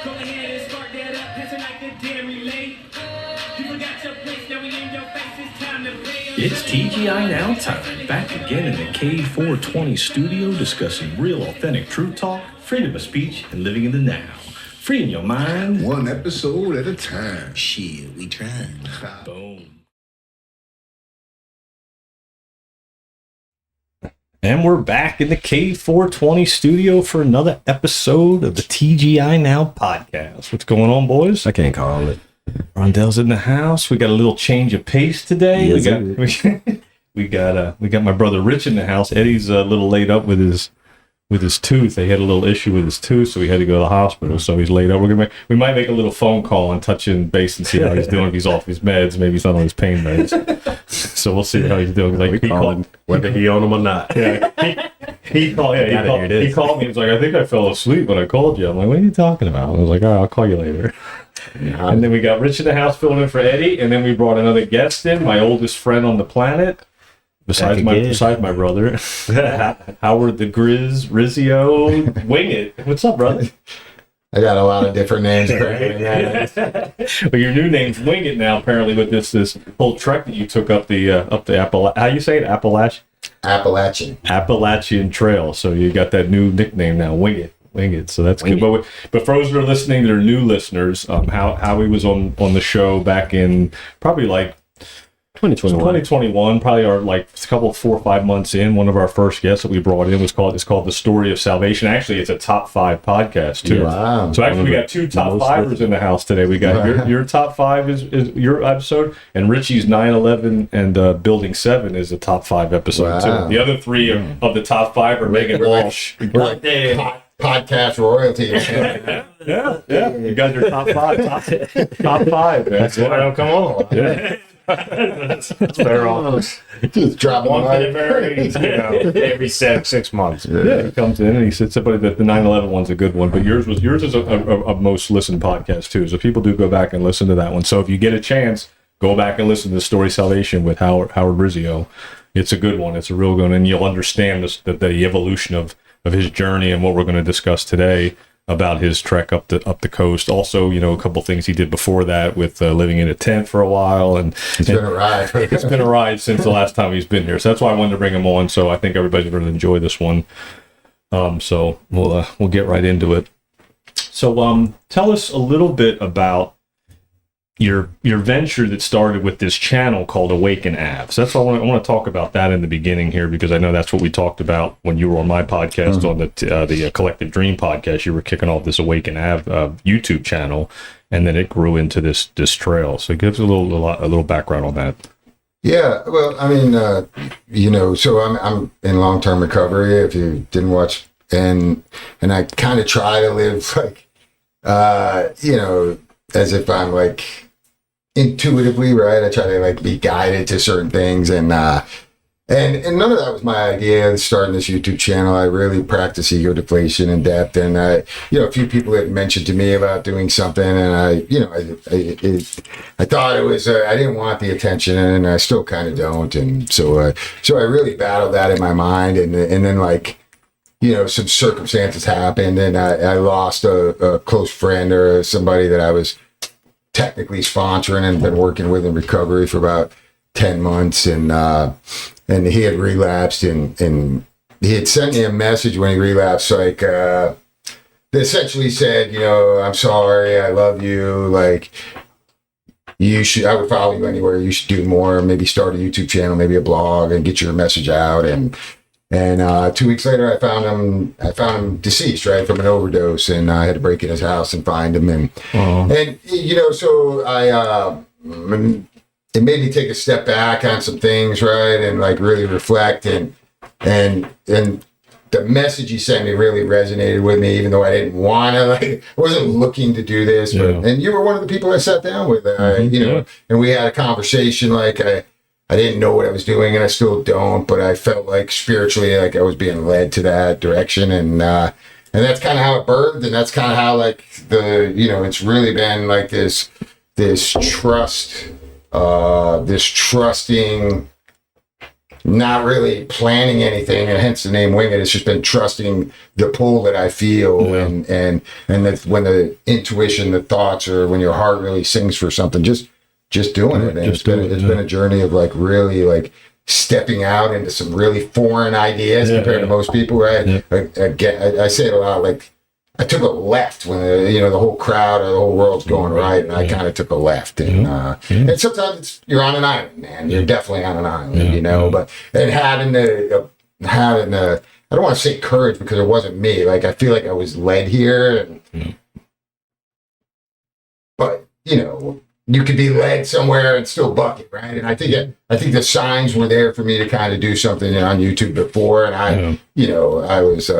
Go ahead and spark that up, pass it like a damn relay. You forgot your place, now we in your face, it's time to pay. It's TGI Now time, back again in the K420 studio discussing real, authentic truth talk, freedom of speech, and living in the now. Freeing your mind. One episode at a time. Shit, we trying. Boom. And we're back in the K420 studio for another episode of the TGI Now podcast. What's going on, boys? I can't call it. Rondell's in the house. We got a little change of pace today. Yes, we got my brother Rich in the house. Eddie's a little laid up with his tooth. They had a little issue with his tooth, so he had to go to the hospital. So he's laid up. We might make a little phone call and touch in base and see how he's doing. If he's off his meds, maybe he's not on his pain meds. So we'll see how he's doing. Like he called, whether he on them or not. Yeah, he called. Yeah, he called me. He's like, I think I fell asleep when I called you. I'm like, what are you talking about? I was like, all right, I'll call you later. Yeah. And then we got Rich in the house filling in for Eddie, and then we brought another guest in, my oldest friend on the planet, besides my brother, Howard the Grizz, Rizio, Wing It. What's up, brother? I got a lot of different names. Well, your new name's Wing It now, apparently, with this whole trek that you took up the how you say it, Appalachian Trail. So you got that new nickname now, Wing It. So that's good. But for those that are listening, that are new listeners, Howie was on the show back in probably like 2021, probably our like a couple 4 or 5 months in. One of our first guests that we brought in was called The Story of Salvation. Actually, it's a top 5 podcast too. Wow. So actually, we got 2 top 5ers in the house today. We got your top 5 is your episode, and Richie's 9/11 and Building 7 is a top 5 episode too. The other 3 of the top 5 are Megan Walsh. We're like podcast royalty. Yeah. You guys are top 5. Top 5. Man. That's why I don't come on. Yeah. that's better off. Just drop one every 6 months. Yeah, he comes in and he sits up. But the 9/11 one's a good one. But yours is a most listened podcast too. So people do go back and listen to that one. So if you get a chance, go back and listen to the Story of Salvation with Howard Rizio. It's a good one. It's a real good one, and you'll understand the evolution of his journey and what we're going to discuss today about his trek up the coast. Also, a couple things he did before that with living in a tent for a while, and it's been a ride. It's been a ride since the last time he's been here. So that's why I wanted to bring him on. So I think everybody's going to enjoy this one. So we'll get right into it. So tell us a little bit about your venture that started with this channel called Awaken Av. So that's why I want to talk about that in the beginning here, because I know that's what we talked about when you were on my podcast, on the Collective Dream podcast. You were kicking off this Awaken Av YouTube channel, and then it grew into this trail. So give us a little background on that. Yeah, well, I mean, so I'm in long-term recovery. If you didn't watch, and I kind of try to live like, as if I'm like intuitively, right? I try to like be guided to certain things, and none of that was my idea. Starting this YouTube channel, I really practice ego deflation in depth, and a few people had mentioned to me about doing something, and I thought it was I didn't want the attention, and I still kind of don't, and so I really battled that in my mind, and then like, some circumstances happened, and I lost a close friend or somebody that I was technically sponsoring and been working with in recovery for about 10 months. And he had relapsed, and he had sent me a message when he relapsed, like, that essentially said, I'm sorry, I love you. Like, I would follow you anywhere. You should do more, maybe start a YouTube channel, maybe a blog, and get your message out. And 2 weeks later, I found him deceased, right, from an overdose, and I had to break in his house and find him, and so I it made me take a step back on some things, right, and like really reflect, and the message he sent me really resonated with me, even though I didn't want to, like, I wasn't looking to do this, but and you were one of the people I sat down with, and we had a conversation. Like I didn't know what I was doing, and I still don't, but I felt like spiritually, like I was being led to that direction, and that's kind of how it birthed, and that's kind of how, like, it's really been like this trust, this trusting not really planning anything, and hence the name Wing It. It's just been trusting the pull that I feel, and that when the intuition, the thoughts, or when your heart really sings for something, just doing it. And it's been a journey of like really like stepping out into some really foreign ideas compared to most people, right? I say it a lot, like I took a left when the whole crowd or the whole world's going right, and I kind of took a left, and sometimes you're on an island, man. You're definitely on an island, but and having the I don't want to say courage because it wasn't me. Like I feel like I was led here, but you could be led somewhere and still buck it, right? And I think the signs were there for me to kind of do something on YouTube before, and I was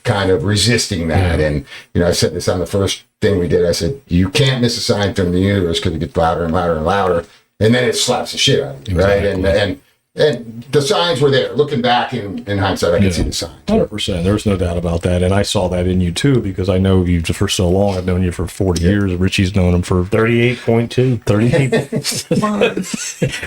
kind of resisting that. And I said this on the first thing we did. I said you can't miss a sign from the universe because it gets louder and louder and louder, and then it slaps the shit out of you, right? And the signs were there. Looking back in hindsight, I can see the signs. 100%. There's no doubt about that. And I saw that in you too, because I know you for so long. I've known you for 40 years. Richie's known him for 38.2. 38.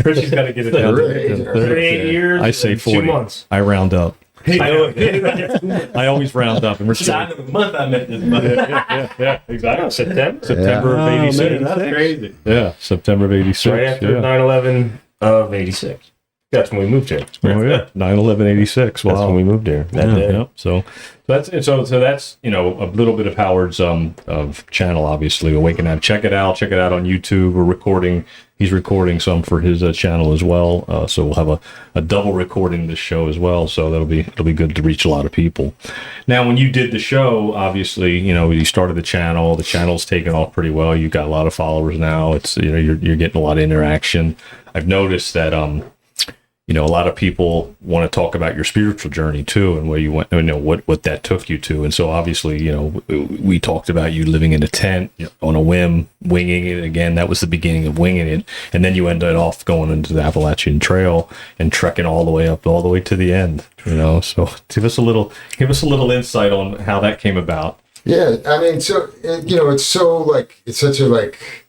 Richie's got to get it down. 38 years. I say 40. 2 months. I round up. I always round up. And Richie, sign of the month I met this month. yeah, exactly. September of 86. Man, that's crazy. Yeah, September of 86. Right after 9/11 of 86. That's when we moved here. Oh yeah, 9/11/86. Wow, that's when we moved here. That day. Yeah. So that's a little bit of Howard's of channel. Obviously, Awaken Out. Check it out. Check it out on YouTube. We're recording. He's recording some for his channel as well. So we'll have a double recording this show as well. So it'll be good to reach a lot of people. Now, when you did the show, obviously, you started the channel. The channel's taken off pretty well. You've got a lot of followers now. It's you're getting a lot of interaction. I've noticed that a lot of people want to talk about your spiritual journey too, and where you went, what that took you to. And so obviously, we talked about you living in a tent on a whim, winging it. Again, that was the beginning of winging it. And then you ended off going into the Appalachian Trail and trekking all the way to the end, So give us a little insight on how that came about. Yeah. I mean, so, it's so like, it's such a like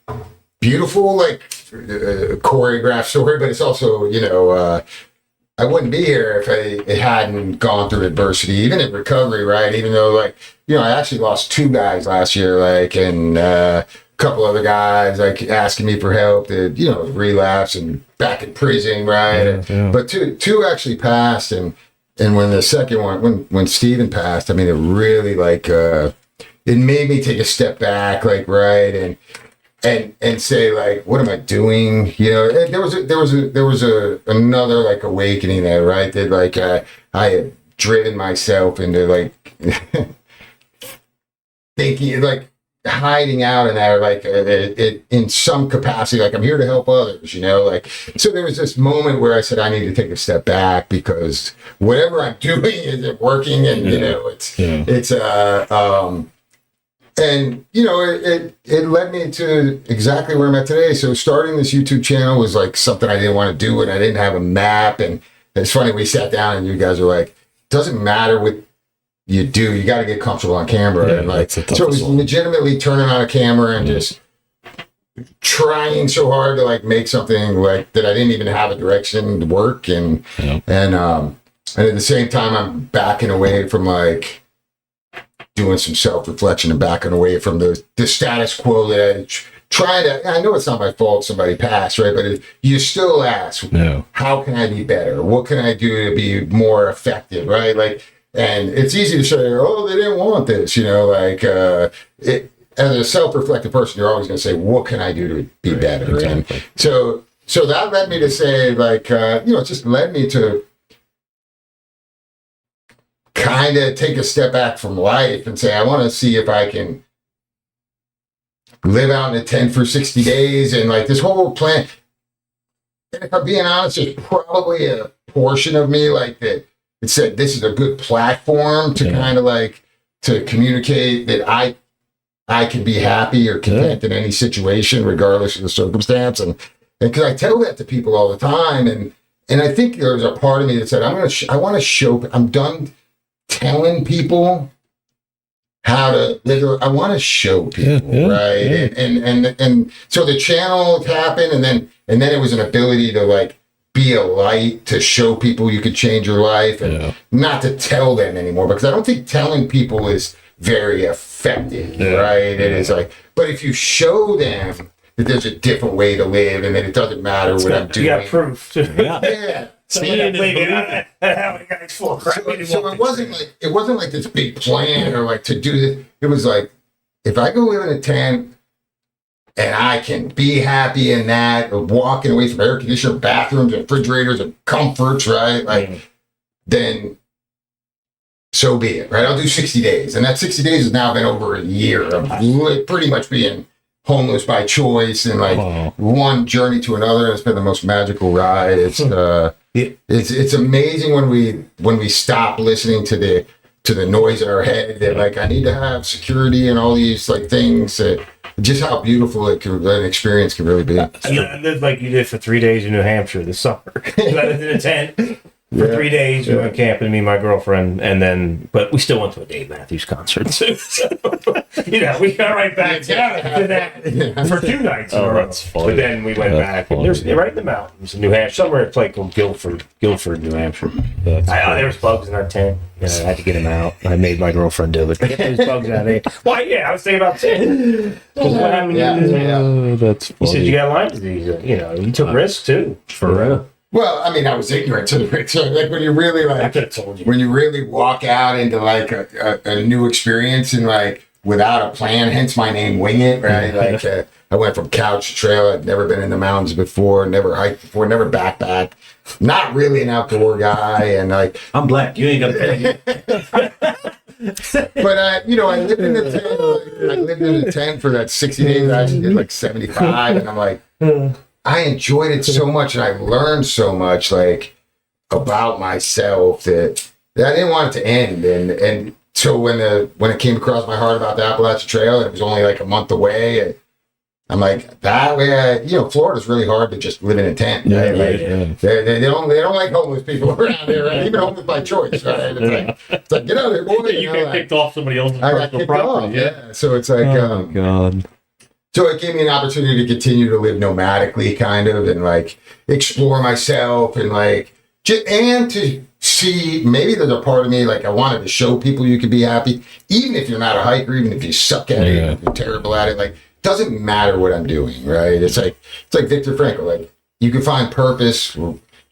beautiful, like, choreographed story, but it's also I wouldn't be here if it hadn't gone through adversity, even in recovery, right? Even though I actually lost 2 guys last year, and a couple other guys asking me for help that relapse and back in prison, right? Yeah. But two actually passed, and when the second one, when Steven passed, I mean, it really it made me take a step back, right? And say what am I doing? There was another awakening there, right? That I had driven myself into thinking hiding out in there in some capacity, I'm here to help others, so there was this moment where I said I need to take a step back because whatever I'm doing isn't working, and and it led me to exactly where I'm at today. So starting this YouTube channel was something I didn't want to do, and I didn't have a map. And it's funny, we sat down and you guys were like, doesn't matter what you do, you got to get comfortable on camera. Yeah, and so it was legitimately turning on a camera and just trying so hard to make something that I didn't even have a direction to work. And at the same time, I'm backing away from doing some self-reflection and backing away from the status quo that I know it's not my fault somebody passed, right? But you still ask, how can I be better? What can I do to be more effective, right? And it's easy to say, oh, they didn't want this, as a self-reflective person, you're always going to say, what can I do to be better? Exactly. And so that led me to say, it just led me to kind of take a step back from life and say, I want to see if I can live out in a tent for 60 days and this whole plan. And if I'm being honest, there's probably a portion of me that it said this is a good platform to kind of to communicate that I can be happy or content in any situation, regardless of the circumstance. And because I tell that to people all the time. And I think there's a part of me that said, I want to show, I'm done telling people how to live. I want to show people, right? Yeah. And so the channel happened, and then it was an ability to be a light to show people you could change your life and not to tell them anymore, because I don't think telling people is very effective, right? It is like, but if you show them that there's a different way to live and that it doesn't matter what I'm doing. You got proof. Yeah. So it wasn't like this big plan or like to do this. It was like, if I go live in a tent and I can be happy in that, or walking away from air conditioner bathrooms and refrigerators and comforts, right? Like, then so be it, right? I'll do 60 days. And that 60 days has now been over a year of pretty much being homeless by choice, and like one journey to another. It's been the most magical ride. It's amazing when we stop listening to the noise in our head that like I need to have security and all these like things. Just how beautiful an experience can really be. I lived like you did for 3 days in New Hampshire this summer. I lived in a tent for 3 days. We went camping, me and my girlfriend, but we still went to a Dave Matthews concert too. So, we got right back to that for 2 nights. That's funny. But then we went back, and they're right in the mountains in New Hampshire, somewhere in a place called Guilford, New Hampshire. There was bugs in our tent. I had to get them out. I made my girlfriend do it. Get those bugs out of here. Why? Yeah, I was thinking about it. What happened? That's funny. He said you got Lyme disease. You took risks too. For real. Well, I mean, I was ignorant to the picture. Like when you really I could have told you. when you really walk out into like a new experience and like without a plan, hence my name, Wing It, right? Like I went from couch to trail. I'd never been in the mountains before, never hiked before, never backpacked. Not really an outdoor guy, and like I'm black. You ain't got to pay. But I lived in the tent. I lived in the tent for that 60 days. I actually did like 75, and I'm like, I enjoyed it so much, and I learned so much, like about myself that I didn't want it to end. And so when it came across my heart about the Appalachian Trail, and it was only like a month away, I'm like, that way, Florida's really hard to just live in a tent. Right? They don't like homeless people around there, right? Even homeless by choice, right? It's like get out of there, boy. You get kicked off somebody else's personal property. Yeah. So it's like, oh God. So it gave me an opportunity to continue to live nomadically, kind of, and like explore myself, and like, and to see maybe there's a part of me like I wanted to show people you can be happy, even if you're not a hiker, even if you suck at it, you're terrible at it. Like, doesn't matter what I'm doing, right? It's like Viktor Frankl, like you can find purpose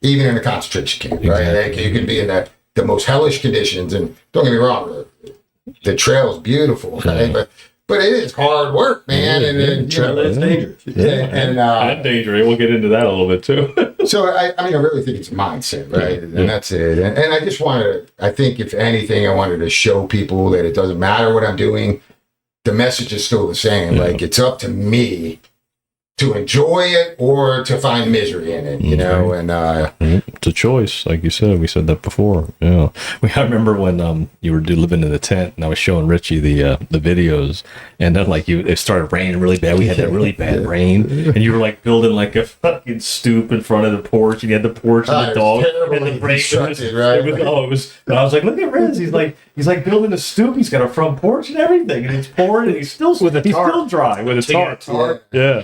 even in a concentration camp, right? Like, you can be in the most hellish conditions, and don't get me wrong, the trail is beautiful, right? But it is hard work, man, and It's dangerous. And dangerous. We'll get into that a little bit too. So I really think it's a mindset, right? And that's it. And I just I think if anything, I wanted to show people that it doesn't matter what I'm doing. The message is still the same. Like, it's up to me to enjoy it or to find misery in it, and it's a choice, like you said. We said that before. Yeah, I remember when you were living in the tent, and I was showing Richie the videos, and then like it started raining really bad. We had that really bad rain, and you were like building like a fucking stoop in front of the porch, and you had the porch and the dog, and the rain. It was. And I was like, look at Riz. He's like building a stoop. He's got a front porch and everything, and it's pouring, and he's still still dry with a tarp. Yeah.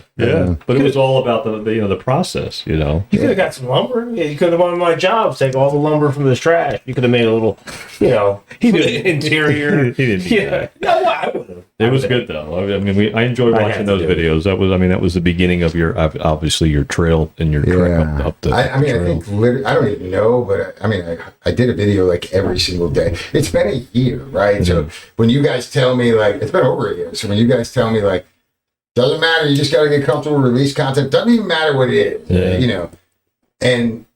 But it was all about the process, You could have got some lumber. Yeah, you could have on my job, take all the lumber from this trash. You could have made a little, interior. He didn't. Yeah. No, I would have. It was good though. I mean, I enjoyed watching those videos. That was the beginning of your obviously your trail and your trek up the. I think I don't even know, but I did a video like every single day. It's been a year, right? So when you guys tell me like it's been over a year, so when you guys tell me like doesn't matter, you just got to get comfortable, release content. Doesn't even matter what it is, And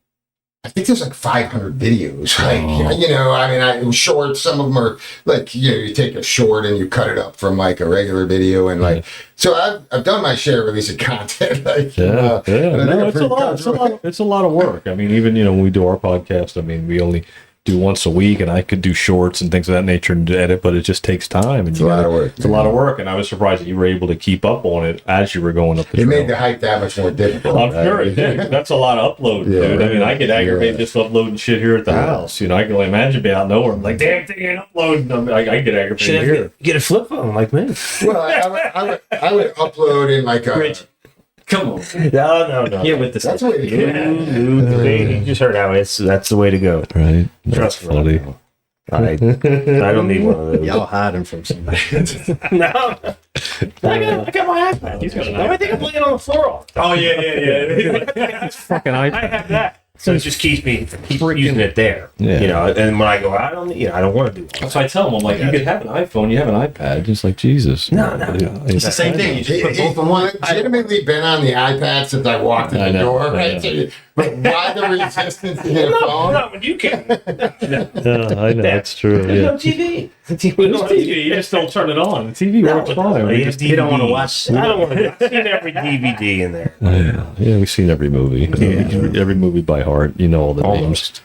I think there's like 500 videos, like, it was short. Some of them are like, you take a short and you cut it up from like a regular video. And like, so I've done my share of releasing content. Like, No, it's a lot of work. I mean, even, when we do our podcast, we only do once a week, and I could do shorts and things of that nature and edit, but it just takes time. And it's a lot of work. It's a lot of work, and I was surprised that you were able to keep up on it as you were going up the trail. It made the hike that much more difficult. I'm sure it did. That's a lot of uploading, dude. Right. I get aggravated just uploading shit here at the house. I can only imagine being out nowhere. I'm like, damn thing ain't uploading. I get aggravated here. Get a flip phone like me. Well, I would upload in like a Come on. No. Get with the That's the way to do it. You just heard how that's the way to go. Right. Trust That's me. funny. I don't need one of those. Y'all hiding from somebody. No. I got my iPad. He's got an I think I'm playing on the floor. Oh yeah. Fucking I have that. So it just keeps using it there. Yeah. You know, and when I go out, I don't want to do it. So I tell him, I'm like, you could have an iPhone, you have an iPad. Just like, Jesus. No. It's the same thing. You just put both of them on. I've legitimately been on the iPad since I walked in I the know, door, I right? know. So but why the resistance to get a phone? No, but you can't. I know, that's true. There's Yeah. no TV. The TV. You just don't turn it on. The TV works fine. You don't want to watch. I don't want to. I've seen every DVD in there. Yeah, we've seen every movie. Every movie by heart. You know all the names.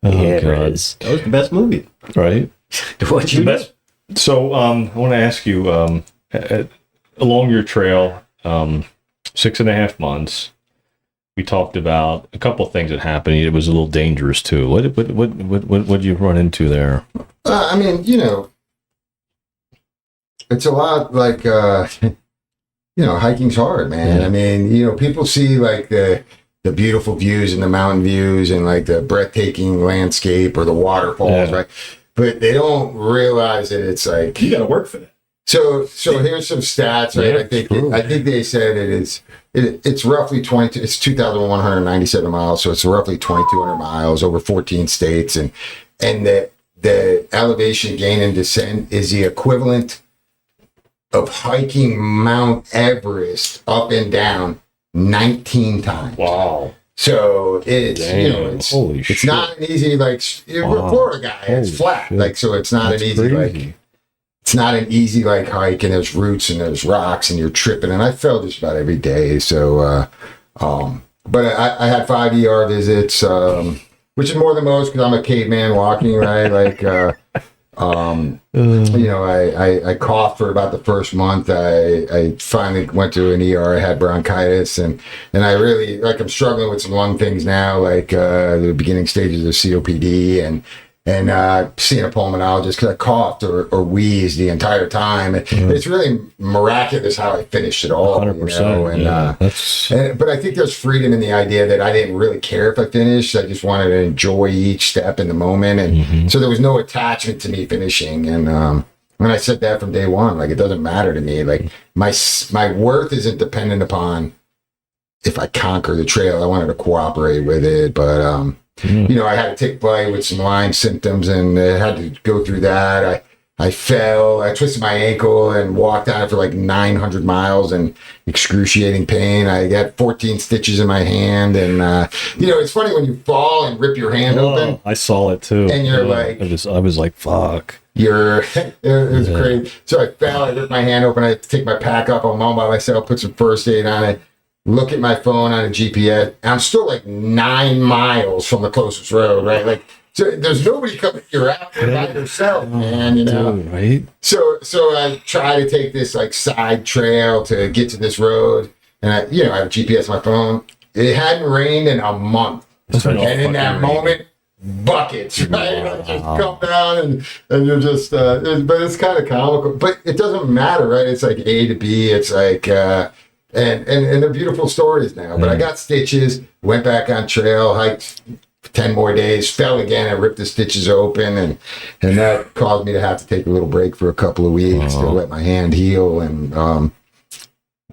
Oh, Yeah, God. Riz. That was the best movie. Right? What you Best- So, I want to ask you, along your trail, 6.5 months, we talked about a couple of things that happened. It was a little dangerous too. What did you run into there? I mean, you know, it's a lot like, you know, hiking's hard, man. Yeah. I mean, you know, people see like the beautiful views and the mountain views and like the breathtaking landscape or the waterfalls, Yeah. right? But they don't realize that it's like, got to work for that. so here's some stats, right? Yeah, I think they said it's roughly 2,197 miles, so it's roughly 2,200 miles over 14 states, and the elevation gain and descent is the equivalent of hiking Mount Everest up and down 19 times. Wow. So it's you know Damn, holy it's shit. not an easy like Wow. Florida guy. It's Holy flat, shit. like so it's not That's an easy crazy. like. It's not an easy like hike, and there's roots and there's rocks and you're tripping. And I fell just about every day. So, but I had 5 ER visits, which is more than most because I'm a caveman walking, right? Like, you know, I coughed for about the first month. I finally went to an ER. I had bronchitis, and I really like I'm struggling with some lung things now, like the beginning stages of COPD and seeing a pulmonologist because I coughed or wheezed the entire time. It's really miraculous how I finished it all. 100%. You know? And, Yeah, that's but I think there's freedom in the idea that I didn't really care if I finished. I just wanted to enjoy each step in the moment. And so there was no attachment to me finishing. And I said that from day one, like, it doesn't matter to me. Like my worth isn't dependent upon if I conquer the trail. I wanted to cooperate with it, but, you know, I had a tick bite with some Lyme symptoms and I had to go through that. I fell, I twisted my ankle and walked on it for like 900 miles in excruciating pain. I got 14 stitches in my hand. And, you know, it's funny when you fall and rip your hand open. I saw it too. And you're Yeah. like- I was like, fuck. It was crazy. So I fell, I ripped my hand open. I had to take my pack up. I'm all by myself, put some first aid on it. Look at my phone on a GPS, and I'm still like 9 miles from the closest road, right? Like, so there's nobody coming. You're out there by yourself, man. You know. Dude, right? So I try to take this like side trail to get to this road, and I have a GPS on my phone. It hadn't rained in a month, and in that moment, buckets, right? Like, just come down and you're just, but it's kind of comical. But it doesn't matter, right? It's like A to B. It's like. And they're beautiful stories now. But I got stitches, went back on trail, hiked 10 more days, fell again, I ripped the stitches open, and that caused me to have to take a little break for a couple of weeks to let my hand heal.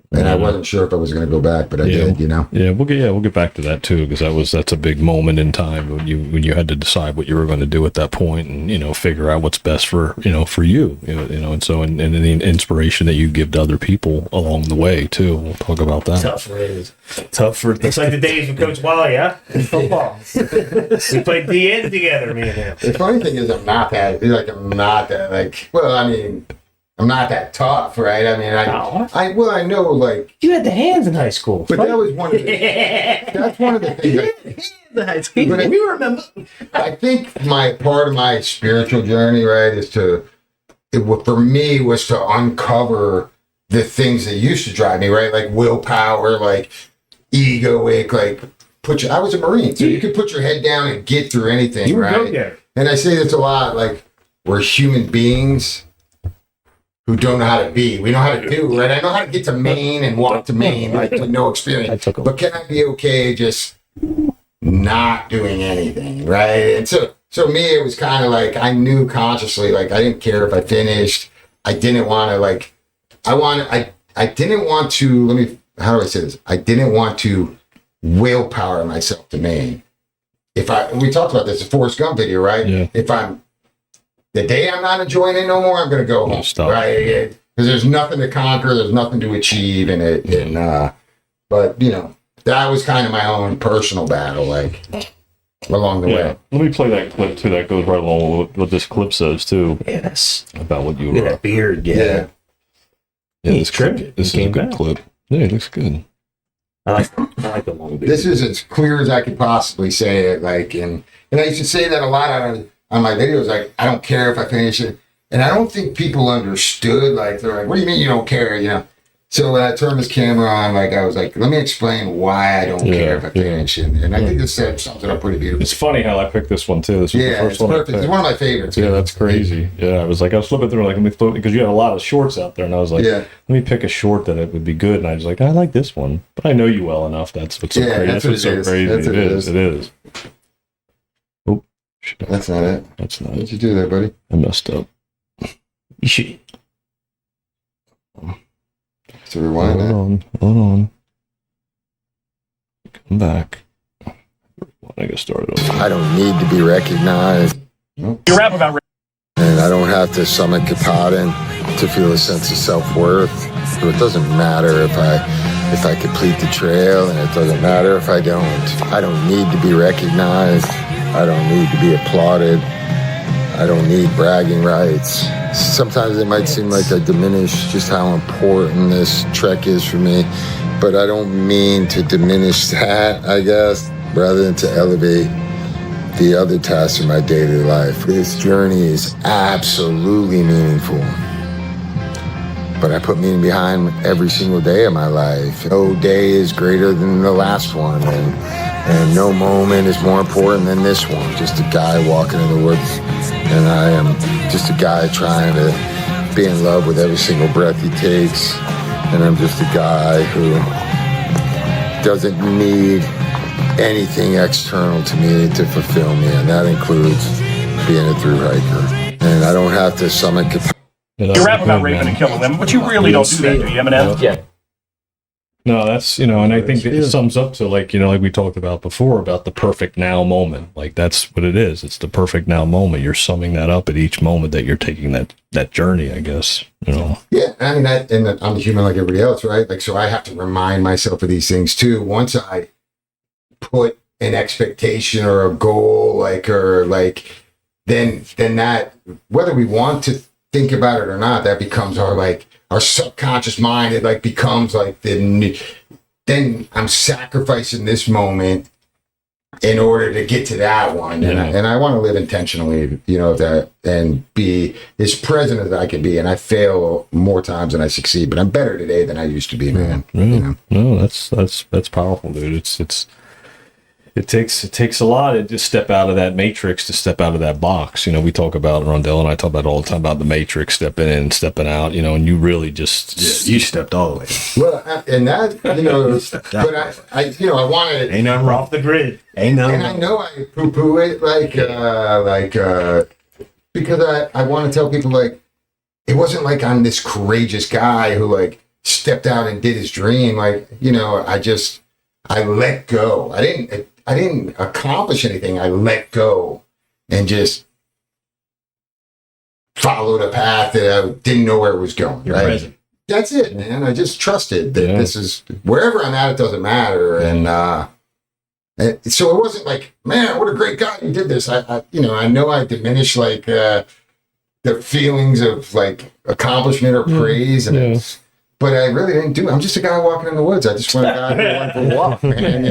And I wasn't sure if I was going to go back, but I did, you know. Yeah, we'll get back to that too, because that's a big moment in time when you had to decide what you were going to do at that point, and figure out what's best for you, and so and the inspiration that you give to other people along the way too. We'll talk about that. Tough for it's like the days with Coach Wally, huh? In football. We played DN together, me and him. The funny thing is I'm not that tough, right? I mean, I know, like, You had the hands in high school. but that was one of the, that's one of the things. The high school. But You remember? I think part of my spiritual journey, right, is for me was to uncover the things that used to drive me, right? Like willpower, like egoic, like I was a Marine, so you could put your head down and get through anything, You were right? go-getter. And I say this a lot, like, we're human beings who don't know how to be. We know how to do, right? I know how to get to Maine and walk to Maine, like with no experience. But can I be okay just not doing anything, right? And so me, it was kind of like I knew consciously, like I didn't care if I finished. I didn't want to like. I didn't want to. How do I say this? I didn't want to willpower myself to Maine. We talked about this, the Forrest Gump video, right? Yeah. If I'm the day I'm not enjoying it no more, I'm going to go home, Stop. right? Because there's nothing to conquer, there's nothing to achieve in it, but you know, that was kind of my own personal battle, like along the way. Let me play that clip too. That goes right along with what this clip says too. Yes. About what you Look at were. that beard. Yeah. This trimmed clip. it. This He is a came good back. clip. Yeah, it looks good. I like the long beard. This is as clear as I could possibly say it, like, and I used to say that a lot on my videos, like, I don't care if I finish it. And I don't think people understood, like, they're like, what do you mean you don't care, you know? So when I turned this camera on, like, I was like, let me explain why I don't care if I finish. And I think this set something up pretty beautiful. It's funny how I picked this one too. This was the Yeah, first it's one I perfect. It's picked. one of my favorites. Yeah, that's crazy. Yeah, I was flipping through, like, let me throw, because you had a lot of shorts out there, and I was like, Yeah. let me pick a short that it would be good. And I was like, I like this one, but I know you well enough. That's what's so Yeah, crazy. that's That's what's what so it is. crazy. That's It what it is. is. It is. Oh, shit. That's not it. That's not What'd it. you do there, buddy? I messed up. You should. So rewind that. Hold on. Come back. I get started over. I don't need to be recognized. You rap about And I don't have to summon Katahdin to feel a sense of self-worth. So it doesn't matter if I complete the trail, and it doesn't matter if I don't. I don't need to be recognized. I don't need to be applauded. I don't need bragging rights. Sometimes it might seem like I diminish just how important this trek is for me, but I don't mean to diminish that, I guess, rather than to elevate the other tasks of my daily life. This journey is absolutely meaningful, but I put meaning behind every single day of my life. No day is greater than the last one, and no moment is more important than this one. Just a guy walking in the woods, and I am just a guy trying to be in love with every single breath he takes, and I'm just a guy who doesn't need anything external to me to fulfill me, and that includes being a through hiker. And I don't have to summon You rap about raping and killing women, but you really don't do that, do you, Eminem? Yeah. No, that's, and I think that it sums up to, like, like we talked about before about the perfect now moment. Like, that's what it is. It's the perfect now moment. You're summing that up at each moment that you're taking that journey, I guess, Yeah, I mean, and I'm a human like everybody else, right? Like, so I have to remind myself of these things too. Once I put an expectation or a goal, then that, whether we want to think about it or not, that becomes our subconscious mind. It becomes then I'm sacrificing this moment in order to get to that one. Yeah. And I want to live intentionally, that, and be as present as I can be. And I fail more times than I succeed, but I'm better today than I used to be, man. No, that's powerful, dude. It takes a lot to just step out of that matrix, to step out of that box. We talk about, Rondell and I talk about all the time about the matrix, stepping in and stepping out, and you really just... You stepped all the way. Well, and that, but I wanted, Ain't nothing off the grid. Ain't nothing. and I know I poo-poo it, because I want to tell people, it wasn't like I'm this courageous guy who stepped out and did his dream. I let go. I didn't accomplish anything. I let go and just followed a path that I didn't know where it was going. You're right? present. That's it, man. I just trusted that this is wherever I'm at. It doesn't matter, and so it wasn't like, man, what a great guy who did this. I know I diminish the feelings of accomplishment or praise, and but I really didn't do it. I'm just a guy walking in the woods. I just want a guy who went for a walk, man.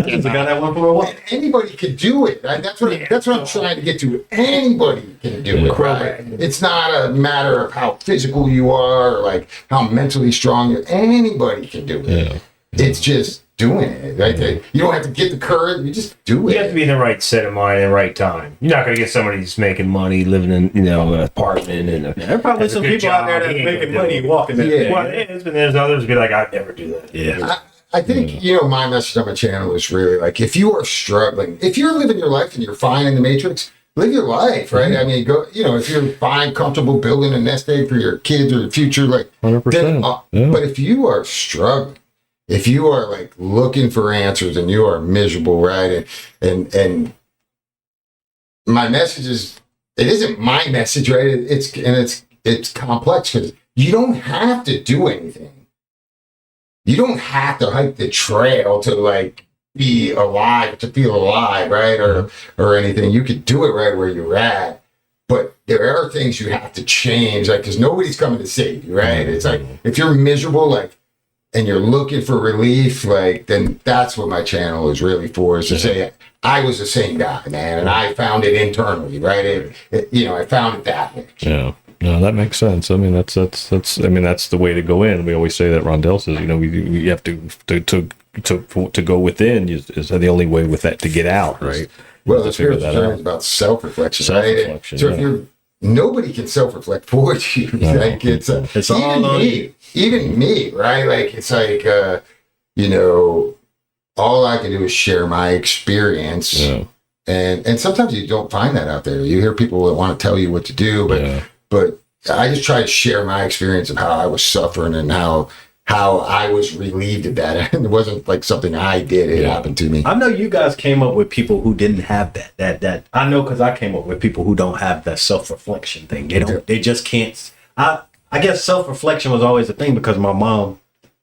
Just a guy that went for a walk. And anybody can do it. Right? That's what I'm trying to get to. Anybody can do it. Right? It's not a matter of how physical you are or how mentally strong you are. Anybody can do it. Yeah. It's just doing it. Right? You don't have to get the courage. You just do it. You have to be in the right set of mind and right time. You're not going to get somebody who's making money, living in an apartment. There are probably some people out there that's making money walking that thing. Well, it is, but there's others who be like, I'd never do that. Yeah. I think, my message on my channel is really like, if you are struggling, if you're living your life and you're fine in the Matrix, live your life, right? I mean, go, if you're fine, comfortable building a nest egg for your kids or the future, like, 100%. But if you are struggling, if you are like looking for answers and you are miserable, right? And my message is, it isn't my message, right? It's complex because you don't have to do anything. You don't have to hike the trail to like be alive, to feel alive, right? Or anything. You could do it right where you're at. But there are things you have to change, like, because nobody's coming to save you, right? It's like, if you're miserable, like, and you're looking for relief, like, then that's what my channel is really for, is to say, I was the same guy, man, and I found it internally, right? I found it that way. Yeah. No, that makes sense. I mean, that's the way to go in. We always say that. Rondell says, we have to go within is the only way with that to get out, right? Well, the spiritual journey is about self-reflection, right? So if nobody can self-reflect for you, like it's all on me. Even me, right? Like, it's like, all I can do is share my experience. Yeah. And sometimes you don't find that out there. You hear people that want to tell you what to do, but I just try to share my experience of how I was suffering and how I was relieved of that. And it wasn't like something I did. It happened to me. I know you guys came up with people who didn't have that. I know, because I came up with people who don't have that self-reflection thing. They just can't. I guess self-reflection was always a thing because my mom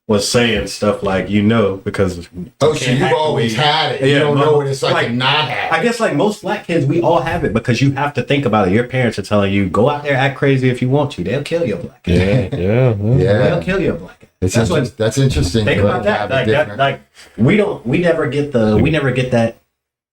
was saying stuff like, because so you've always had it. You don't know what it's like to not have it. I guess like most black kids, we all have it because you have to think about it. Your parents are telling you, go out there, act crazy if you want to. They'll kill your black kid. Yeah. They'll kill your black kid. That's interesting. Think about that. We never get that.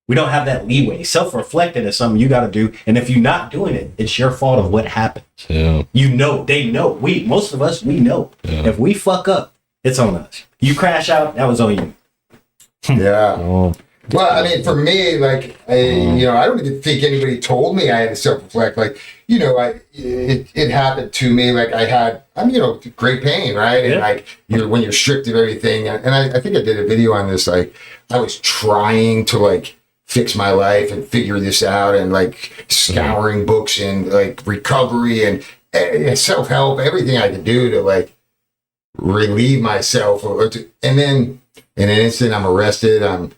We don't have that leeway. Self-reflecting is something you got to do, and if you're not doing it, it's your fault of what happened. Yeah. They know. Most of us know. Yeah. If we fuck up, it's on us. You crash out, that was on you. Yeah. Well, I mean, for me, like, I don't even think anybody told me I had to self-reflect. Like, it happened to me. Like, I'm great pain, right? And like, when you're stripped of everything, and I think I did a video on this. Like, I was trying to like fix my life and figure this out, and like scouring books and like recovery and self-help, everything I could do to like relieve myself. And then in an instant, I'm arrested. I'm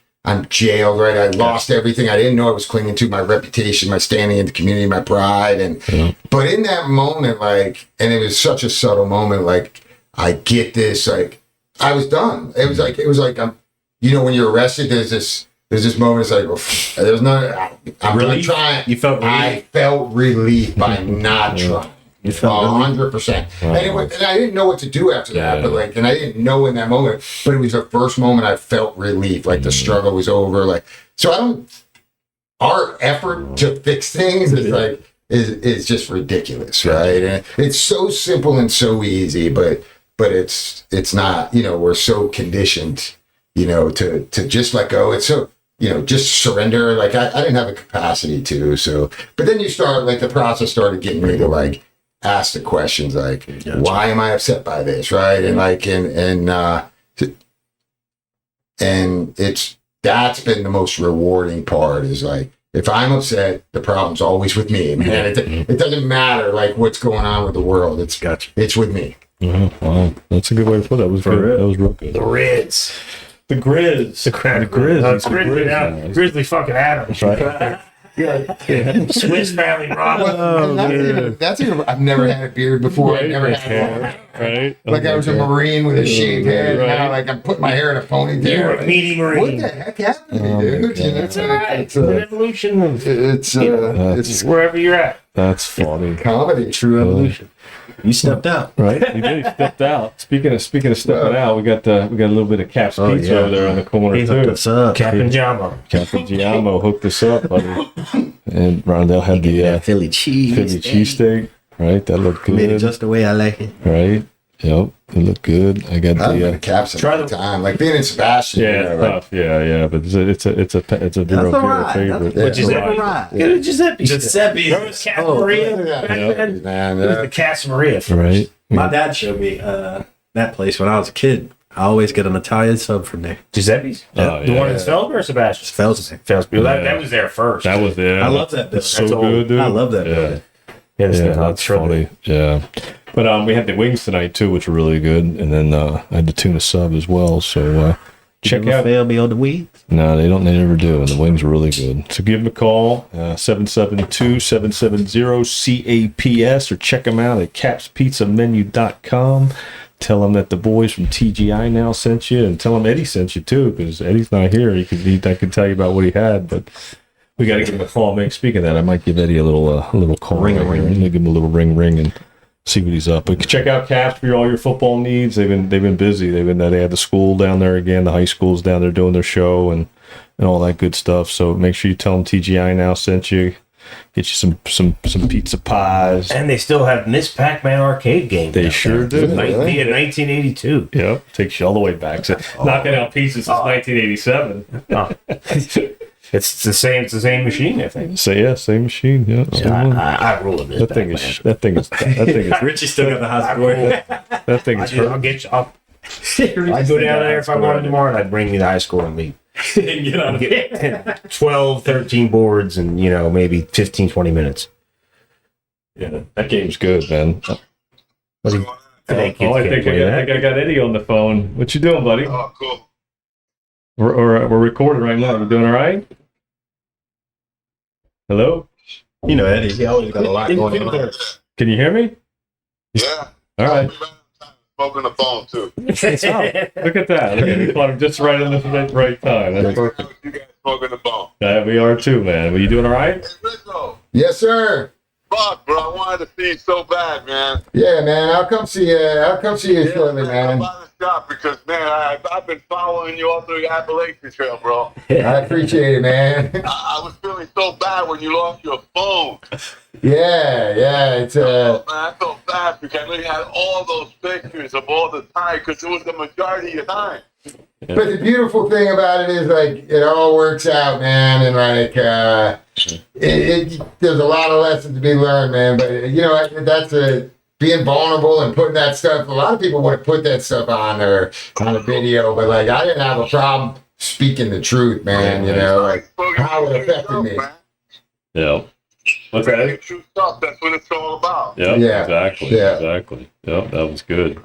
jailed, right? I lost everything. I didn't know I was clinging to my reputation, my standing in the community, my pride. But in that moment, like, and it was such a subtle moment, like, I get this, like, I was done. It was like, when you're arrested, there's this moment, it's like, there's no, I'm trying. You felt relief? I felt relief by not trying. You felt 100%. And I didn't know what to do after that, but like, and I didn't know in that moment, but it was the first moment I felt relief, like the struggle was over. Like, so our effort to fix things is like, is just ridiculous, right? And it's so simple and so easy, but it's not, we're so conditioned, to just let go. It's so, just surrender. Like, I didn't have a capacity to, so, but then you start, like, the process started getting me to like, ask the questions like, why am I upset by this, right? And like, and that's been the most rewarding part, is like, if I'm upset, the problem's always with me, man. It doesn't matter like what's going on with the world. It's with me. Wow, that's a good way to put it. That was good. That was real good. The Riz. The Grizz. The Grizz. Grizzly fucking Adams. Right. Swiss Family Robinson. That's even, I've never had a beard before. I've never had one. Right. Like, I was a Marine with a shaved head. Right. Now, like, I'm putting my hair in a ponytail. You're a meaty Marine. What the heck happened to me, dude? It's all right. It's an evolution. It's wherever you're at. That's funny. Comedy. True evolution. You stepped out, right? You did. You stepped out. Speaking of stepping out, we got a little bit of Cap's Pizza over there on the corner too. Hooked us up. Captain Giamo hooked us up, buddy. And Rondell had the Philly cheese steak. Right, that looked good. Made it just the way I like it. Right. Yep, they look good. I got I've been the to Caps in try a long time. Like being in Sebastian. yeah, you it's know, like, tough. Yeah, but it's a That's real all right. favorite. That's Yeah. all right. Get a Giuseppe. Giuseppe. Remember the Casa Oh, Maria? yeah. Back Yeah. then? man. It was the Casa Maria first. Right. My dad showed me that place when I was a kid. I always get an Italian sub from there. Giuseppe's? Oh, The yeah. one in Felsby or Sebastian? Felsby. Felsby. Well, Yeah. that was there first. That was there. I love that It's building. so That's good, dude. I love that Yeah. building. Yeah, Yeah, that's funny. Yeah, but we had the wings tonight too, which were really good, and then I had the tuna sub as well. So check out. Fail me on the weed. No, they don't. They never do, and the wings are really good. So give them a call 772-770-CAPS or check them out at capspizzamenu.com. Tell them that the boys from TGI now sent you, and tell them Eddie sent you too, because Eddie's not here. I can tell you about what he had, but. We got to give him a call. Speaking of that, I might give Eddie a little call. Ring. Give him a little ring and see what he's up. But check out Caps for all your football needs. They've been busy. They had the school down there again. The high school's down there doing their show and all that good stuff. So make sure you tell them TGI now sent you. Get you some pizza pies. And they still have Miss Pac-Man arcade game. They sure do. Via 1982. Yep, takes you all the way back. So knocking out pizzas since 1987. Oh. It's the same. It's the same machine, I think. So yeah, same machine. Yeah, same one. I rule in this. That thing is. Richie still got the house door. That thing is. I'll get you. I'd go down there if I wanted tomorrow, and I'd bring me the high score and meet. Get on Get 12, 13 boards and, maybe 15, 20 minutes. Yeah, that game's good, man. Today, I kids can't play that. think I got Eddie on the phone. What you doing, buddy? Oh, cool. We're recording right now. You doing all right? Hello? You know Eddie. He always got a lot going on. Can you hear me? Yeah. All right. Smoking the phone, too. Look at that. Look at me. Caught him just right in the right time. That's perfect. You guys smoking the phone. Yeah, we are too, man. Are you doing all right? Hey, Rizzo. Yes, sir. Fuck, bro. I wanted to see you so bad, man. Yeah, man. I'll come see you. Shortly, Come man. by the shop because, man, I've been following you all through the Appalachian Trail, bro. I appreciate it, man. I was feeling so bad when you lost your phone. Yeah. It's Man, I felt bad because I know you had all those pictures of all the time because it was the majority of your time. But the beautiful thing about it is, like, it all works out, man, and like, there's a lot of lessons to be learned, man. But that's being vulnerable and putting that stuff. A lot of people want to put that stuff on a video, but like, I didn't have a problem speaking the truth, man. Like how it affected me. Yeah. What's that? True stuff. That's what it's all about. Yeah. Yeah. Exactly. Yeah. Exactly. Yep. That was good.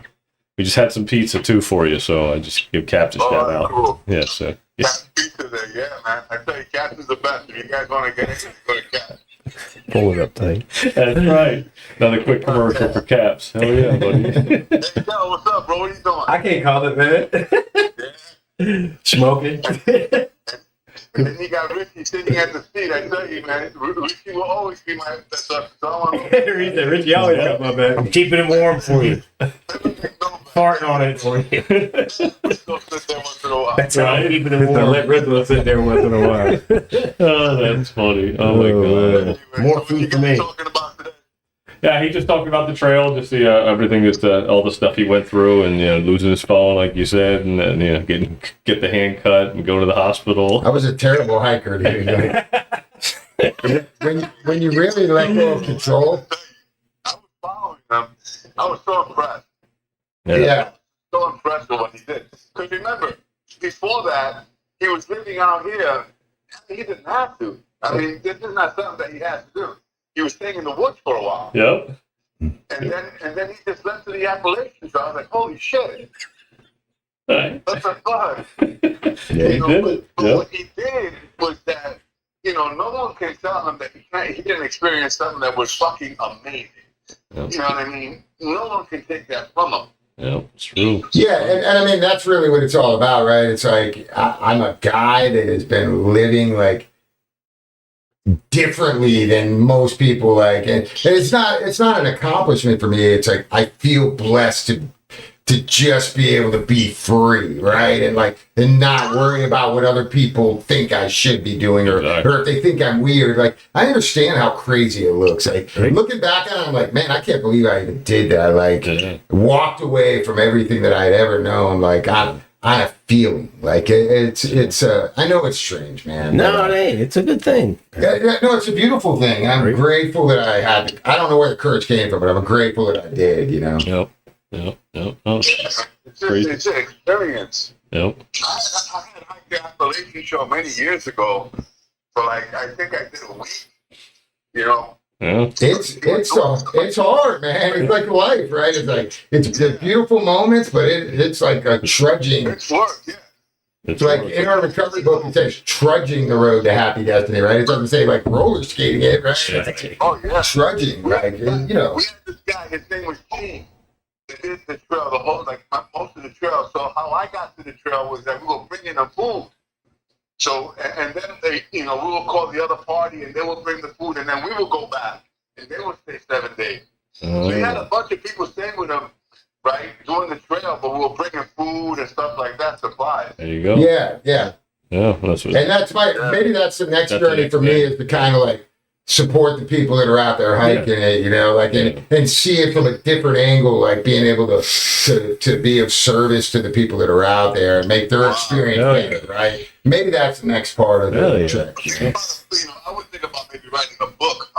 We just had some pizza too for you, so I just give Cap a shout out. Cool. Yeah. So. Cat's pizza there, yeah, man. I tell you, Cat's is the best. If you guys want to get it, go to Cat's. Pull it up tight. That's right. Another quick commercial for Caps. Hell yeah, buddy. Hey, yo, what's up, bro? What are you doing? I can't comment, man. Smoking. And then you got Richie sitting at the seat. I tell you, man, Richie will always be my someone. Richie always got my back. I'm keeping it warm for you. Farting on it for you. That's how I'm keeping it warm. Let Rizzo sit there once in a while. Oh, that's funny. Oh my god. More food for me. Yeah, he just talked about the trail, just the everything that all the stuff he went through, and losing his phone, like you said, and then get the hand cut and go to the hospital. I was a terrible hiker, dude. when you really let go of control. I was following him. I was so impressed. Yeah. So impressed with what he did. Because remember, before that, he was living out here. He didn't have to. I mean, this is not something that he had to do. He was staying in the woods for a while. Yep. And then he just went to the Appalachians. I was like, holy shit. Right. That's a fun. Yeah, he did it. But Yep. what he did was that, no one can tell him that he didn't experience something that was fucking amazing. Yep. You know what I mean? No one can take that from him. Yep, it's true. Yeah, and I mean, that's really what it's all about, right? It's like, I'm a guy that has been living, like, differently than most people, like, and it's not an accomplishment for me. It's like, I feel blessed to to just be able to be free, right? And not worry about what other people think I should be doing or if they think I'm weird. Like, I understand how crazy it looks. Like, looking back on it, I'm like, man, I can't believe I even did that. Like, walked away from everything that I'd ever known. Like, on a feeling. Like, it's I know it's strange, man. No, it ain't. It's a good thing. Yeah, no, it's a beautiful thing. I'm grateful that I had I don't know where the courage came from, but I'm grateful that I did, you know? Yep. Oh, It's an experience. yep. I had hiked the Appalachian show many years ago for like, I think I did a week, you know. Yeah. It's hard, man. It's like life, right? It's like it's beautiful moments, but it's like a trudging. It's work, yeah. It's like in our recovery book, it says trudging the road to happy destiny, right? It doesn't say like roller skating it, right? Oh yeah. Trudging, right? And, you know. We had this guy. His name was Gene. They did the trail, the whole most of the trail. So how I got to the trail was that we were bringing them food. So and then they, you know, we will call the other party and they will bring the food and then we will go back and they will stay 7 days. So we had a bunch of people staying with them, right, doing the trail, but we were bringing food and stuff like that, supplies. There you go. Yeah. Yeah, that's what. And that's maybe that's the next journey for me is to kind of like support the people that are out there hiking it, you know, like and see it from a different angle, like being able to be of service to the people that are out there and make their experience better, right? Maybe that's the next part of the trip. You know, I would think about maybe writing a book,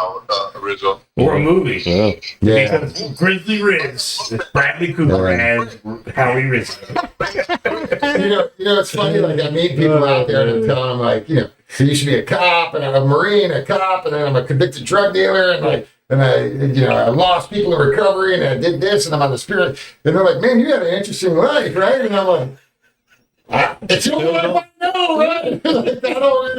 Rizzo. Or a movie. Yeah. Because Grizzly Riz, Bradley Cooper as Howie Rizzo. you know, it's funny, like I meet people out there and I'm telling them like, you know, I used to be a cop and I'm a Marine, a cop, and then I'm a convicted drug dealer and I lost people in recovery and I did this and I'm on the spirit. And they're like, man, you had an interesting life, right? And I'm like, it's the only one I know, right? Like,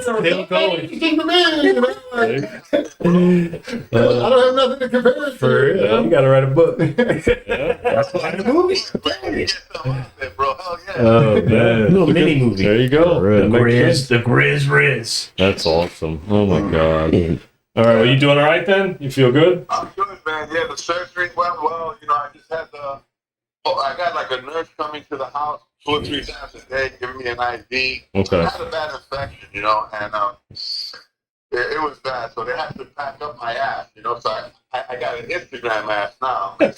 Still going. Interesting to me, you know? Like, I don't have nothing to compare it to. You gotta write a book. That's Write a movie. Bro, hell yeah. Oh man, Little mini movie. There you go. The Grizz Riz. That's awesome. Oh my god. All right, well, you doing all right then? You feel good? I'm good, man. Yeah, the surgery went well. You know, I just had I got like a nurse coming to the house 2 or 3 times a day, giving me an IV. Okay. I had a bad infection, you know, and it was bad. So they had to pack up my ass, you know. So I got an Instagram ass now. I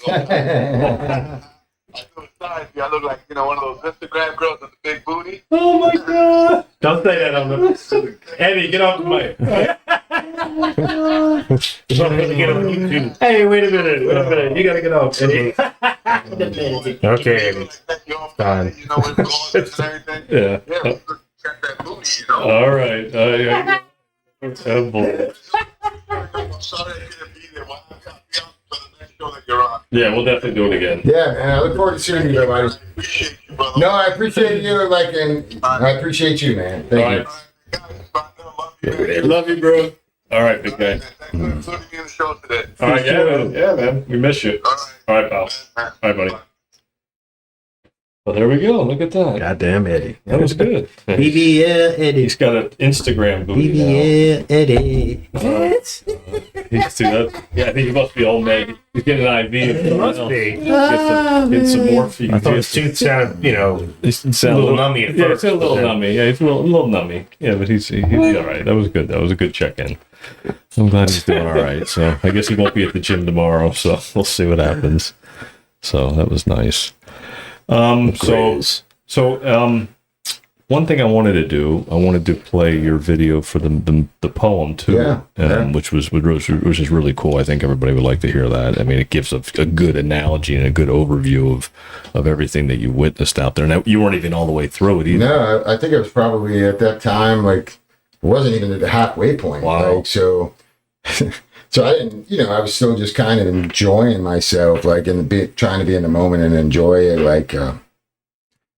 feel sorry if you. I look like, you know, one of those Instagram girls with the big booty. Oh my god! Don't say that on the. Eddie, get off the mic. Hey, wait a minute. You gotta get off, Eddie. Okay, Eddie. Fine. You know, with gauze and everything. Yeah. Yeah, check that booty, you know. All right. Oh boy. I'm sorry I couldn't be there. Well, I'll be out for the next show that you're on. Yeah, we'll definitely do it again. Yeah, man. I look forward to seeing you, buddy. I appreciate you, brother. No, I appreciate you, and I appreciate you, man. Thank you. Love you, bro. All right, big guy. Thanks for including me in the show today. All right, yeah, man. We miss you. All right, pal. All right, buddy. Well, there we go. Look at that. Goddamn Eddie. That was good. BBL Eddie. He's got an Instagram booty now. BBL Eddie. See that? Yeah, I think he must be all mad. He's getting an IV. Must be. Get some morphine. I thought his tooth sounded, you know, It's a little nummy at Yeah, first. it's a little nummy. Yeah, it's a little nummy. Yeah, but he's all right. That was good. That was a good check-in. I'm glad he's doing all right. So I guess he won't be at the gym tomorrow. So we'll see what happens. So that was nice. One thing I wanted to do, I wanted to play your video for the poem too, which is really cool. I think everybody would like to hear that. I mean, it gives a good analogy and a good overview of everything that you witnessed out there. Now, you weren't even all the way through it either. No, I think it was probably at that time, like, it wasn't even at the halfway point. Wow. Like, so I didn't, I was still just kind of enjoying myself, like, trying to be in the moment and enjoy it, like,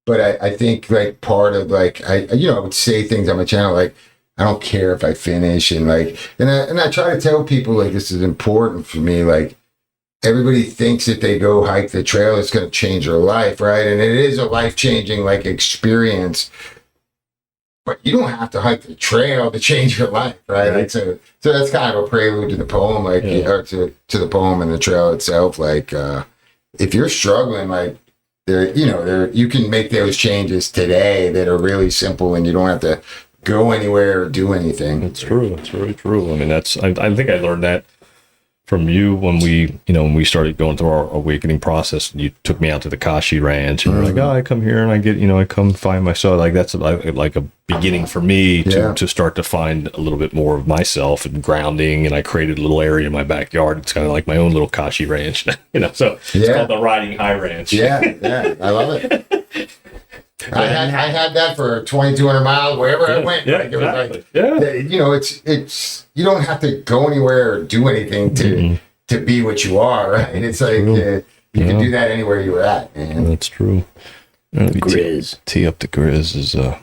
but I think, like, part of, like, I would say things on my channel, like, I don't care if I finish, and, like, and I try to tell people, like, this is important for me, like, everybody thinks that they go hike the trail, it's going to change their life, right? And it is a life-changing, like, experience, but you don't have to hike the trail to change your life, right? Like, so that's kind of a prelude to the poem, like, or to the poem and the trail itself, like, if you're struggling, like, you can make those changes today that are really simple, and you don't have to go anywhere or do anything. It's true. It's really true. I mean, I think I learned that from you when we started going through our awakening process. And you took me out to the Kashi Ranch, and you're like, oh, I come here and I come find myself. Like that's like a beginning for me to start to find a little bit more of myself and grounding. And I created a little area in my backyard. It's kind of like my own little Kashi Ranch, So it's called the Riding High Ranch. Yeah, I love it. I had that for 2,200 miles wherever I went. Yeah, like, it was exactly. like, it's you don't have to go anywhere or do anything to be what you are, right? It's like you can do that anywhere you're at, man. That's true. Grizz. Tee up the Grizz is the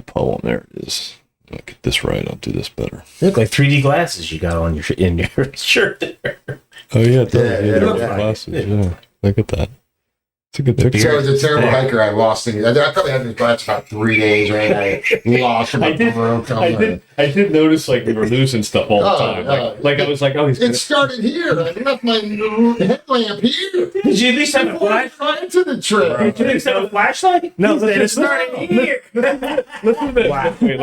poem. There it is. I'll get this right. I'll do this better. They look like 3D glasses you got on in your shirt there. Oh yeah, it does. Yeah, those yeah. glasses. Yeah, look at that. It's a good picture. So I was a terrible hiker. I lost things. I probably had these glasses about 3 days, right? I lost them. I did notice like we were losing stuff all the time. Like I was like, oh, he's It started here. I left my headlamp here. Did you at least have a flashlight? Into the trail. Did you at least have a flashlight? No, it started here. Listen to this. Wow. Let me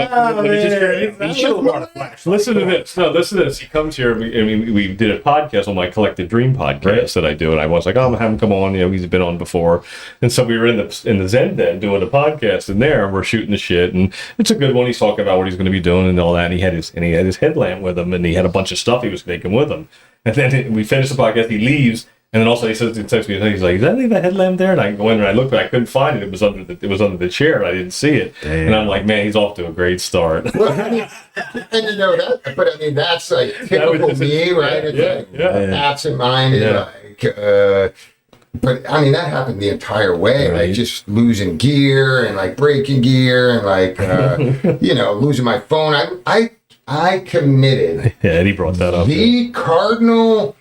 just You should have brought a flashlight. listen to this. No, listen to this. He comes here. We did a podcast on my Collective Dream podcast that I do, and I was like, oh, I'm gonna have him come on. He's been on before, and so we were in the Zen Den doing the podcast in there, and we're shooting the shit, and it's a good one. He's talking about what he's going to be doing and all that, and he had his headlamp with him, and he had a bunch of stuff he was taking with him, and then we finished the podcast. He leaves. And then also he texts me, he's like, "Did I leave a headlamp there?" And I go in and I looked, but I couldn't find it. It was under the chair, and I didn't see it. Damn. And I'm like, "Man, he's off to a great start." Well, and that's like typical me, right? It's absent minded, but I mean that happened the entire way, right. like just losing gear and like breaking gear and like losing my phone. I committed. Yeah, Eddie brought that up. The cardinal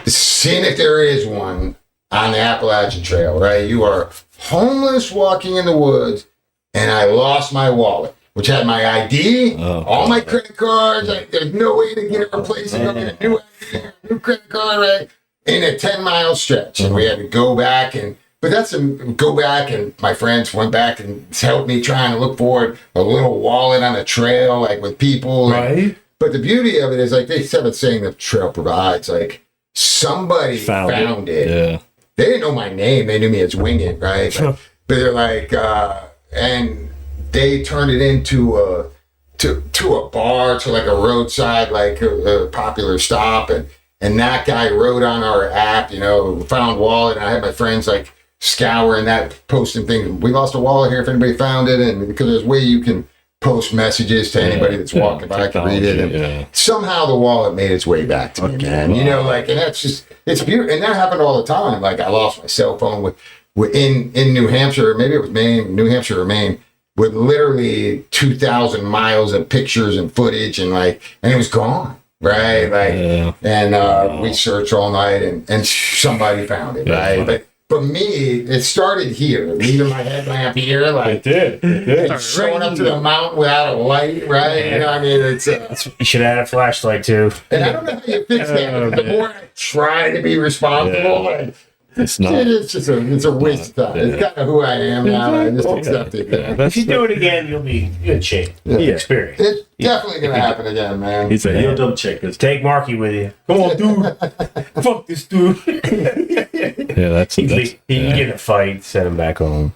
sin, if there is one, on the Appalachian Trail, right? You are homeless walking in the woods, and I lost my wallet, which had my ID, all my credit cards. There's no way to get it replaced. Go get a new ID, a new credit card, right? In a 10-mile stretch, and we had to go back and my friends went back and helped me trying to look for a little wallet on the trail, like with people, right? But the beauty of it is, like they said, it's saying the trail provides, like. Somebody found it. Yeah. They didn't know my name. They knew me as Wing It, right? But they're like, and they turned it into a bar, to like a roadside, like a popular stop. And that guy wrote on our app, found wallet. And I had my friends like scouring that, posting things. We lost a wallet here if anybody found it. And because there's a way you can post messages to anybody that's walking by, can read it, and somehow the wallet made its way back to me, man. And that's just, it's beautiful. And that happened all the time. Like I lost my cell phone in New Hampshire, maybe it was Maine, New Hampshire or Maine, with literally 2,000 miles of pictures and footage, and it was gone, right? And we searched all night, and somebody found it, right? But for me, it started here, leaving my headlamp here, like it did. Showing up to the mountain without a light, right? It's you should add a flashlight too. And I don't know how you fix that. The more I try to be responsible, it's not. It's just a waste of time. It's kind of who I am now. I just accept it. If you do it again, you'll be in good shape. Experience. It's definitely gonna happen again, man. He said, "He'll double check this. Take Marky with you. Come on, dude. Fuck this dude." Yeah, that's he get in a fight, send him back home.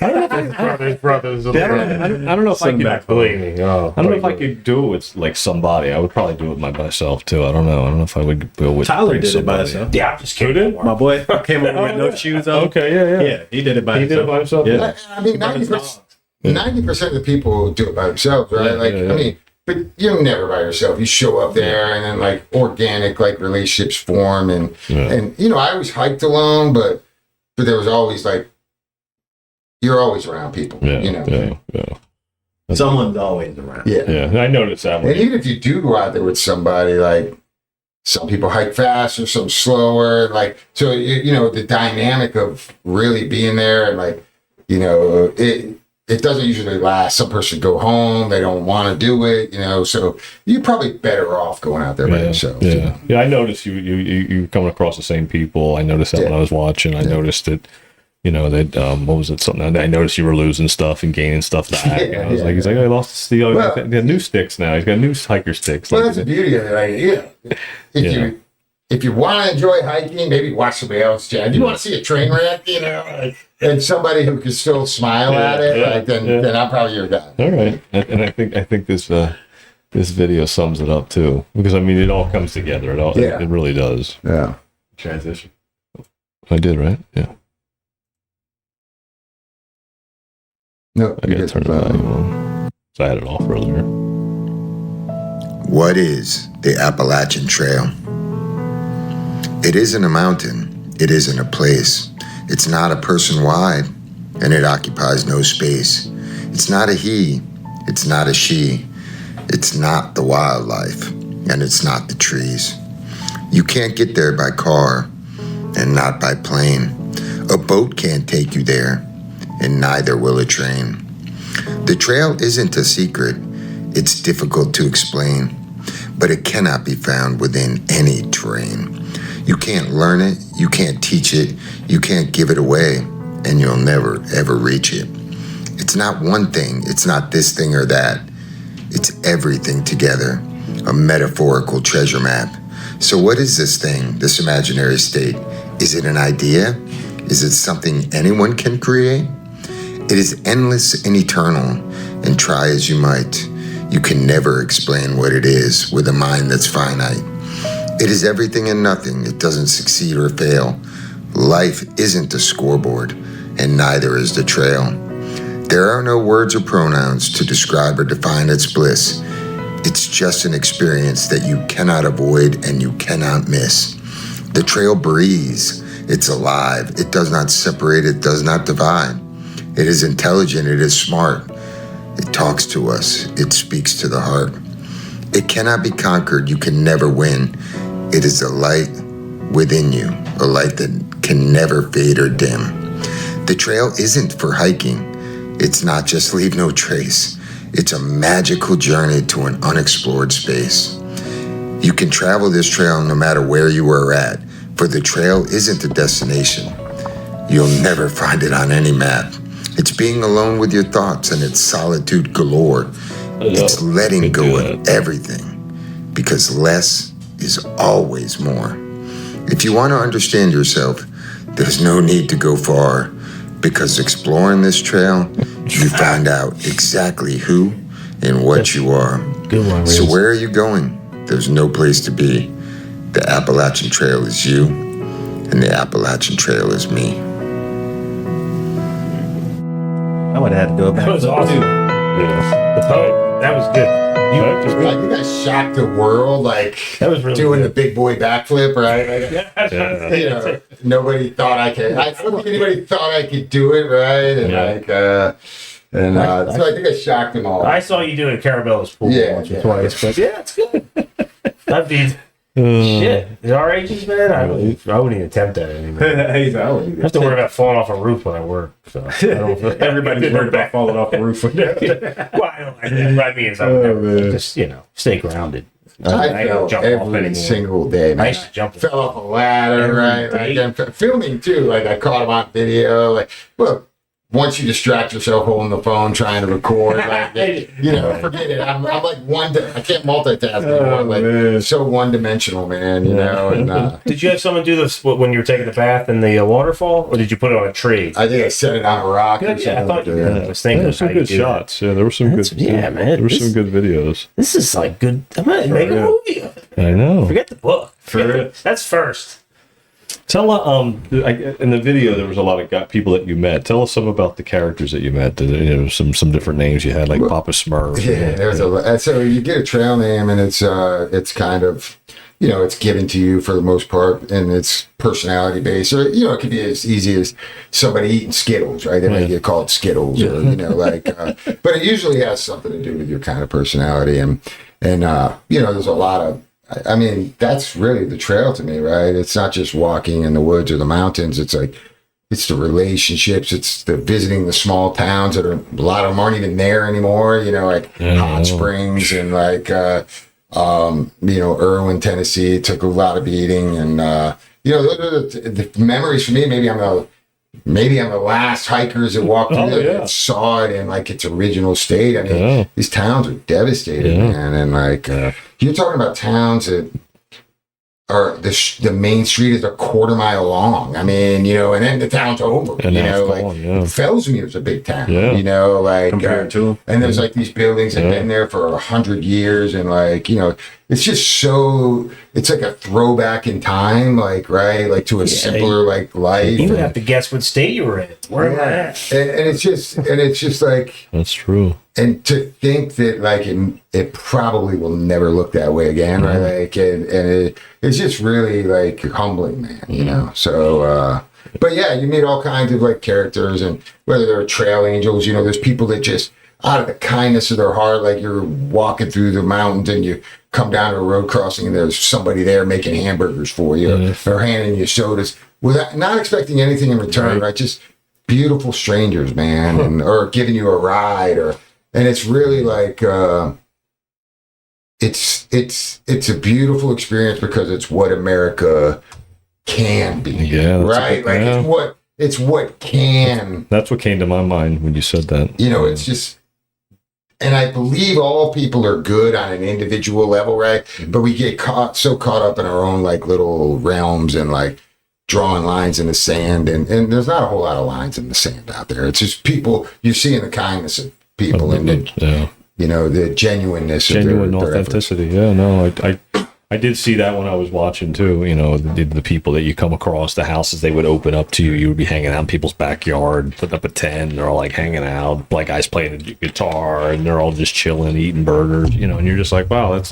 I don't know if his brothers. I don't know if I could. Believe me. I don't know if I could do it with like somebody. I would probably do it by myself too. I don't know if I would go with. Tyler did it by himself. Yeah, I'm just kidding. My boy came over with no shoes on. Okay, yeah, he did it by himself. Yeah. I mean, 90% of the people do it by themselves, right? I mean, but you're never by yourself. You show up there, and then like organic like relationships form, and I always hiked alone, but there was always like you're always around people. Yeah. Someone's always around. Yeah. I noticed that one. And even if you do go out there with somebody, like some people hike faster, some slower, like so the dynamic of really being there, and like it doesn't usually last. Some person go home, they don't want to do it, so you're probably better off going out there by yourself. Yeah. Yeah. I noticed you coming across the same people. I noticed that when I was watching. I noticed that, that, what was it? Something I noticed you were losing stuff and gaining stuff back. And I was like, he's like, I lost the, he got new sticks now. He's got new hiker sticks. Well, that's the beauty of it. If you want to enjoy hiking, maybe watch somebody else, Chad. You want to see a train wreck, and somebody who can still smile at it, then I'm probably your guy. All right, and I think this video sums it up too, because it all comes together. It really does. Yeah. Transition. I did, right? Yeah. No, I gotta turn the volume on. So I had it off earlier. What is the Appalachian Trail? It isn't a mountain. It isn't a place. It's not a person wide, and it occupies no space. It's not a he. It's not a she. It's not the wildlife, and it's not the trees. You can't get there by car, and not by plane. A boat can't take you there, and neither will a train. The trail isn't a secret. It's difficult to explain, but it cannot be found within any terrain. You can't learn it, you can't teach it, you can't give it away, and you'll never, ever reach it. It's not one thing, it's not this thing or that. It's everything together, a metaphorical treasure map. So what is this thing, this imaginary state? Is it an idea? Is it something anyone can create? It is endless and eternal, and try as you might, you can never explain what it is with a mind that's finite. It is everything and nothing. It doesn't succeed or fail. Life isn't a scoreboard, and neither is the trail. There are no words or pronouns to describe or define its bliss. It's just an experience that you cannot avoid and you cannot miss. The trail breathes. It's alive. It does not separate. It does not divide. It is intelligent. It is smart. It talks to us. It speaks to the heart. It cannot be conquered. You can never win. It is a light within you, a light that can never fade or dim. The trail isn't for hiking. It's not just leave no trace. It's a magical journey to an unexplored space. You can travel this trail no matter where you are at, for the trail isn't a destination. You'll never find it on any map. It's being alone with your thoughts, and it's solitude galore. It's letting go of everything, because less is always more. If you want to understand yourself, there's no need to go far, because exploring this trail, you find out exactly who and what you are. Good one, So where are you going? There's no place to be. The Appalachian Trail is you, and the Appalachian Trail is me. I would have had to go back. That was awesome. That was good. I think I shocked the world, That was really doing good. the big boy backflip, right? Nobody thought I could. I don't think anybody thought I could do it, right? And so I think I shocked them all. I saw you doing Carabella's pool once or twice, but it's good. That'd be shit. At our ages, man, I wouldn't even attempt that anymore. I have to worry about falling off a roof when I work. So I don't Everybody's worried about falling off the roof. well, I don't like that. What I mean is, I would never just stay grounded. I don't fell jump off every anymore. single day, man. I used to jump. Fell off a ladder, Every right? day. And filming too. Like I caught him on video. Once you distract yourself holding the phone trying to record, forget it. I'm like I can't multitask anymore. So one dimensional, man. And Did you have someone do this when you were taking the bath in the waterfall, or did you put it on a tree? I think I set it on a rock. Or something I thought you like did. that. I was thinking There were some good shots. Yeah, there were some good. man. There were some good videos. This is like good. I'm gonna make a movie of it. I know. Forget the book. That's first. Tell in the video there was a lot of people that you met. Tell us some about the characters that you met. Some different names you had, like Papa Smurf. Yeah, there's so you get a trail name, and it's kind of it's given to you for the most part, and it's personality based. Or it could be as easy as somebody eating Skittles, right? They might get called Skittles, or but it usually has something to do with your kind of personality, and there's a lot of. I mean, that's really the trail to me, right? It's not just walking in the woods or the mountains. It's like it's the relationships, it's the visiting the small towns that are, a lot of them aren't even there anymore, you know, like Hot Springs and like, you know, Irwin, Tennessee. It took a lot of beating. And, you know, those are the memories for me. Maybe I'm the last hikers that walked through it and saw it in like its original state. I mean, these towns are devastated, man. And like, you're talking about towns that are the main street is a quarter-mile long. I mean, you know, and then the town's over. And you know, like Fellsmere's a big town. You know, like compared to, and there's like these buildings that have been there for 100 years, and like, you know, it's just so, it's like a throwback in time, like, right, like to a simpler like life. You would have to guess what state you were in. Where am I at? And it's just like, that's true. And to think that like it probably will never look that way again, right? Like, and it's just really like humbling, man, you know? So, but yeah, you meet all kinds of like characters, and whether they're trail angels, you know, there's people that just out of the kindness of their heart, like you're walking through the mountains and you come down to a road crossing and there's somebody there making hamburgers for you or handing you sodas without not expecting anything in return, right? Just beautiful strangers, man, and or giving you a ride, and it's really like it's a beautiful experience because it's what America can be, right? Like it's what can. That's what came to my mind when you said that. You know, it's just. And I believe all people are good on an individual level, right? But we get so caught up in our own like little realms and like drawing lines in the sand. And there's not a whole lot of lines in the sand out there. It's just people, you're seeing the kindness of people and the, you know, the genuineness of their authenticity. Yeah, no, I did see that when I was watching too. You know, the people that you come across, the houses they would open up to you. You would be hanging out in people's backyard, putting up a tent, and they're all like hanging out, black guys playing a guitar, and they're all just chilling, eating burgers. You know, and you're just like, wow, that's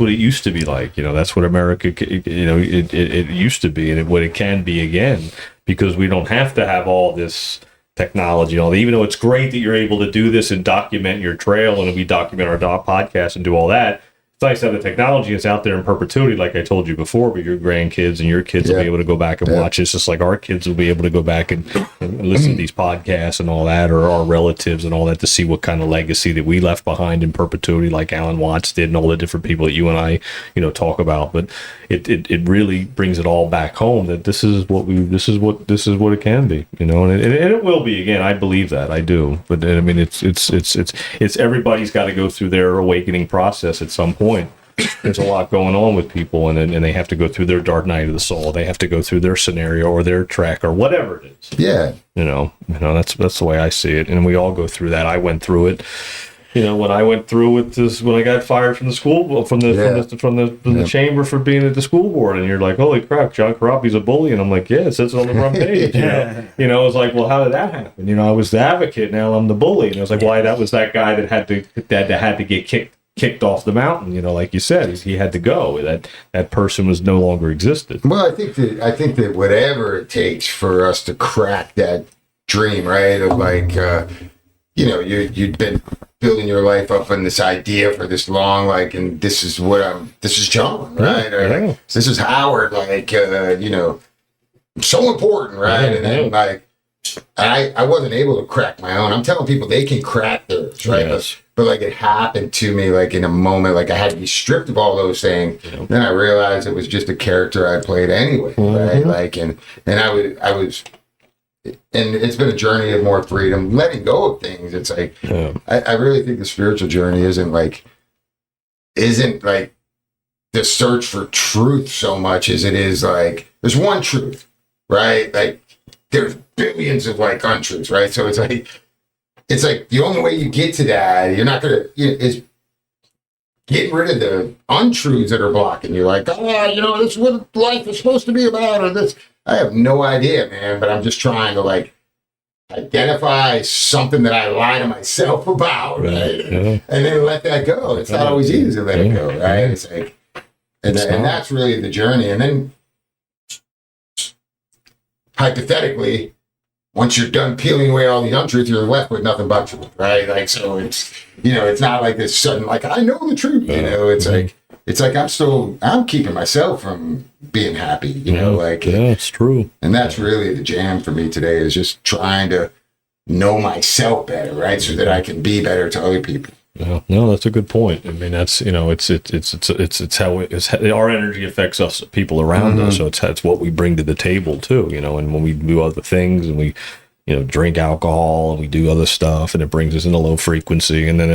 what it used to be like. You know, that's what America, you know, it used to be, and what it can be again, because we don't have to have all this technology and all that. Even though it's great that you're able to do this and document your trail, and we document our podcast and do all that. It's nice to have the technology that's out there in perpetuity, like I told you before, but your grandkids and your kids will be able to go back and watch this, just like our kids will be able to go back and listen to these podcasts and all that, or our relatives and all that, to see what kind of legacy that we left behind in perpetuity, like Alan Watts did, and all the different people that you and I, you know, talk about. But it really brings it all back home that this is what it can be, you know, and it will be again. I believe that, I do. But I mean, it's everybody's got to go through their awakening process at some point. There's a lot going on with people, and they have to go through their dark night of the soul. They have to go through their scenario or their trek or whatever it is. Yeah, you know that's the way I see it, and we all go through that. I went through it. You know, when I went through with this, when I got fired from the school, from the chamber for being at the school board, and you're like, holy crap, John Karapi's a bully, and I'm like, yeah, it says it on the front page. You know, it was like, well, how did that happen? You know, I was the advocate, now I'm the bully, and I was like, why? That was that guy that had to get kicked off the mountain. You know, like you said, he had to go. That person was no longer existed. Well, I think that whatever it takes for us to crack that dream, right? Of like, you know, you'd been building your life up on this idea for this long, like, and this is John, right? Or like, this is Howard, like, you know, so important, right? And then like, I wasn't able to crack my own. I'm telling people they can crack theirs, right? Yes. But like it happened to me, like in a moment, like I had to be stripped of all those things. Then I realized it was just a character I played anyway, right? Like, and I was. And it's been a journey of more freedom, letting go of things. It's like, I really think the spiritual journey isn't like the search for truth so much as it is like, there's one truth, right? Like there's billions of like untruths, right? So it's like the only way you get to that, you're not going to, is getting rid of the untruths that are blocking you. Like, you know, this is what life is supposed to be about, or this. I have no idea, man, but I'm just trying to like identify something that I lie to myself about, right? And then let that go. It's not always easy to let it go, right? It's like, and that's really the journey. And then hypothetically, once you're done peeling away all these untruths, you're left with nothing but truth, right? Like, so it's, you know, it's not like this sudden, like, I know the truth, you know, it's like, it's like I'm keeping myself from being happy, you know, like, yeah, it's true. and that's really the jam for me today, is just trying to know myself better, right? So that I can be better to other people. Yeah, no, that's a good point. I mean, that's, you know, it's how our energy affects us, people around us. So it's what we bring to the table too, you know. And when we do other things and we, you know, drink alcohol and we do other stuff, and it brings us into low frequency, and then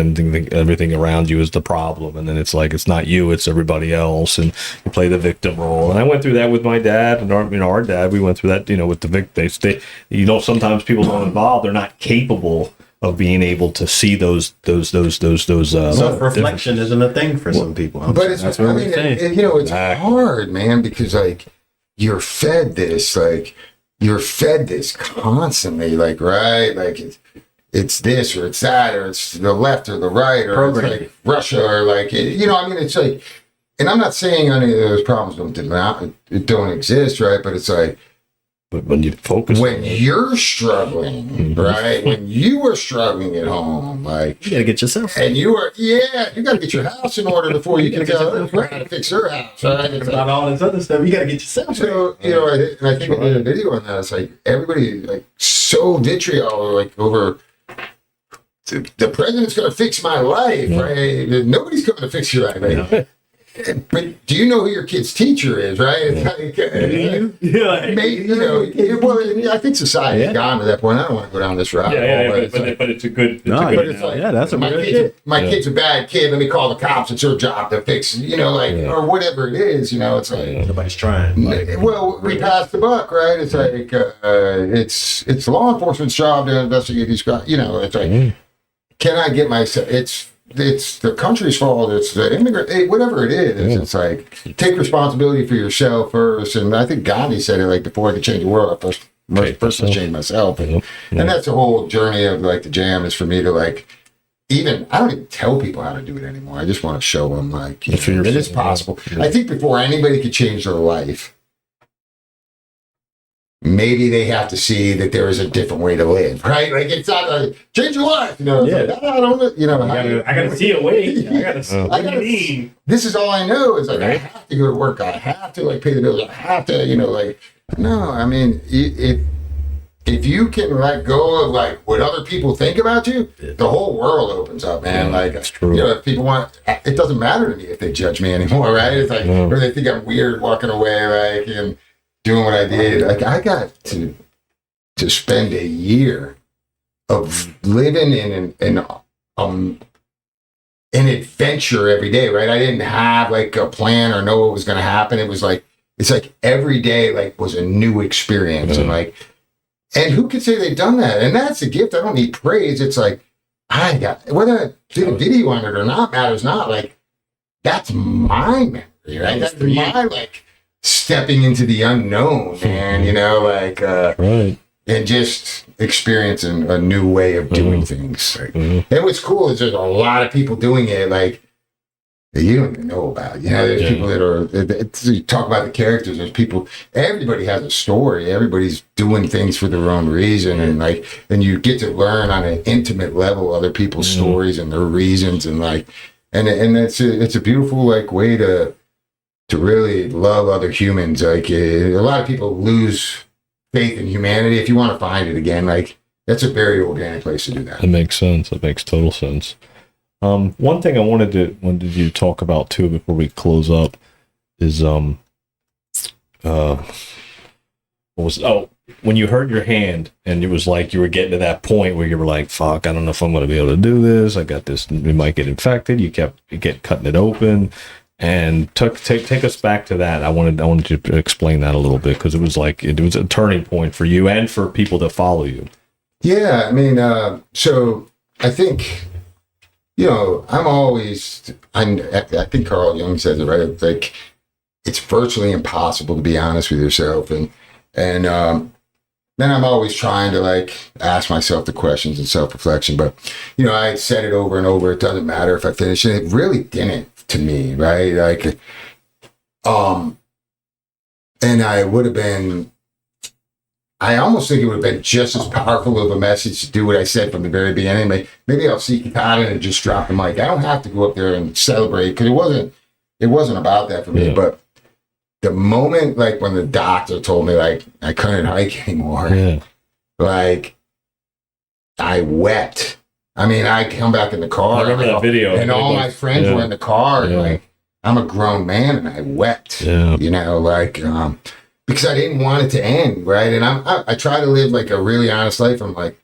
everything around you is the problem, and then it's like it's not you, it's everybody else, and you play the victim role. And I went through that with my dad, and our dad. We went through that, you know, with the victim. You know, sometimes people don't involve; they're not capable of being able to see those self-reflection isn't a thing for some people. But it's, I mean, you know, it's hard, man, because like you're fed this constantly, like, right? Like it's this or it's that, or it's the left or the right, or it's like Russia, or like, you know, I mean, it's like, and I'm not saying any of those problems don't exist, right? But it's like, but when you focus, when you're struggling, right? When you are struggling at home, like, you gotta get yourself, and you gotta get your house in order before you can tell her how to fix her house, right? It's about all this other stuff. You gotta get yourself. So, you know, and I think I did a video on that. It's like everybody like so vitriol like over the president's gonna fix my life, right? Nobody's coming to fix your life, right? Yeah. But do you know who your kid's teacher is, right? It's like, you know, well, I think society's gone to that point. I don't want to go down this route. But it's a good. That's a my kid's a bad kid. Let me call the cops. It's your job to fix, you know, like, or whatever it is. You know, it's like nobody's trying. Well, we passed the buck, right? It's like it's law enforcement's job to investigate these crimes. You know, it's like, can I get myself? It's the country's fault. It's the immigrant, whatever it is. It's like, take responsibility for yourself first. And I think Gandhi said it, like, before I could change the world, I first change myself. And that's the whole journey of like the jam, is for me to like, I don't even tell people how to do it anymore. I just want to show them like, you know, that it's possible. I think before anybody could change their life, maybe they have to see that there is a different way to live, right? Like, it's not like, change your life, you know? Like, I don't, you know. I gotta see a way. What do you mean? This is all I know is like, I have to go to work. I have to like pay the bills. I have to, you know, like, no, I mean, if you can let go of like what other people think about you, the whole world opens up, man. Like, that's true. You know, if people it doesn't matter to me if they judge me anymore, right? It's like, or they think I'm weird walking away, like, and doing what I did. Like, I got to spend a year of living in an adventure every day, right? I didn't have like a plan or know what was going to happen. It was like, it's like every day like was a new experience. And like, and who could say they've done that? And that's a gift. I don't need praise. It's like, whether I did a video on it or not matters not. Like, that's my memory, right? That's my like stepping into the unknown, man, you know, like, and just experiencing a new way of doing things. Like, and what's cool is there's a lot of people doing it, like, that you don't even know about. You know, there's people that you talk about the characters, there's people, everybody has a story, everybody's doing things for their own reason, and like, and you get to learn on an intimate level other people's stories and their reasons, and like, and it's a beautiful, like, way to really love other humans. Like, a lot of people lose faith in humanity. If you want to find it again, like, that's a very organic place to do that. It makes sense. It makes total sense. One thing I wanted you to talk about too before we close up is when you hurt your hand and it was like you were getting to that point where you were like, fuck, I don't know if I'm going to be able to do this. I got this, we might get infected. You kept cutting it open. And take us back to that. I wanted you to explain that a little bit, because it was like, it was a turning point for you and for people that follow you. Yeah, I mean, so I think, you know, I think Carl Jung says it, right? It's like, it's virtually impossible to be honest with yourself, and then I'm always trying to like ask myself the questions and self-reflection. But, you know, I said it over and over. It doesn't matter if I finish it. It really didn't. To me, right? Like, and I almost think it would have been just as powerful of a message to do what I said from the very beginning. Maybe I'll seek it out and just drop the mic. I don't have to go up there and celebrate, because it wasn't about that for me. But the moment, like when the doctor told me like I couldn't hike anymore, like I wept. I mean, I come back in the car. I remember that video. And all my friends were in the car. And like, I'm a grown man and I wept, you know, like, because I didn't want it to end. Right. And I try to live like a really honest life. I'm like,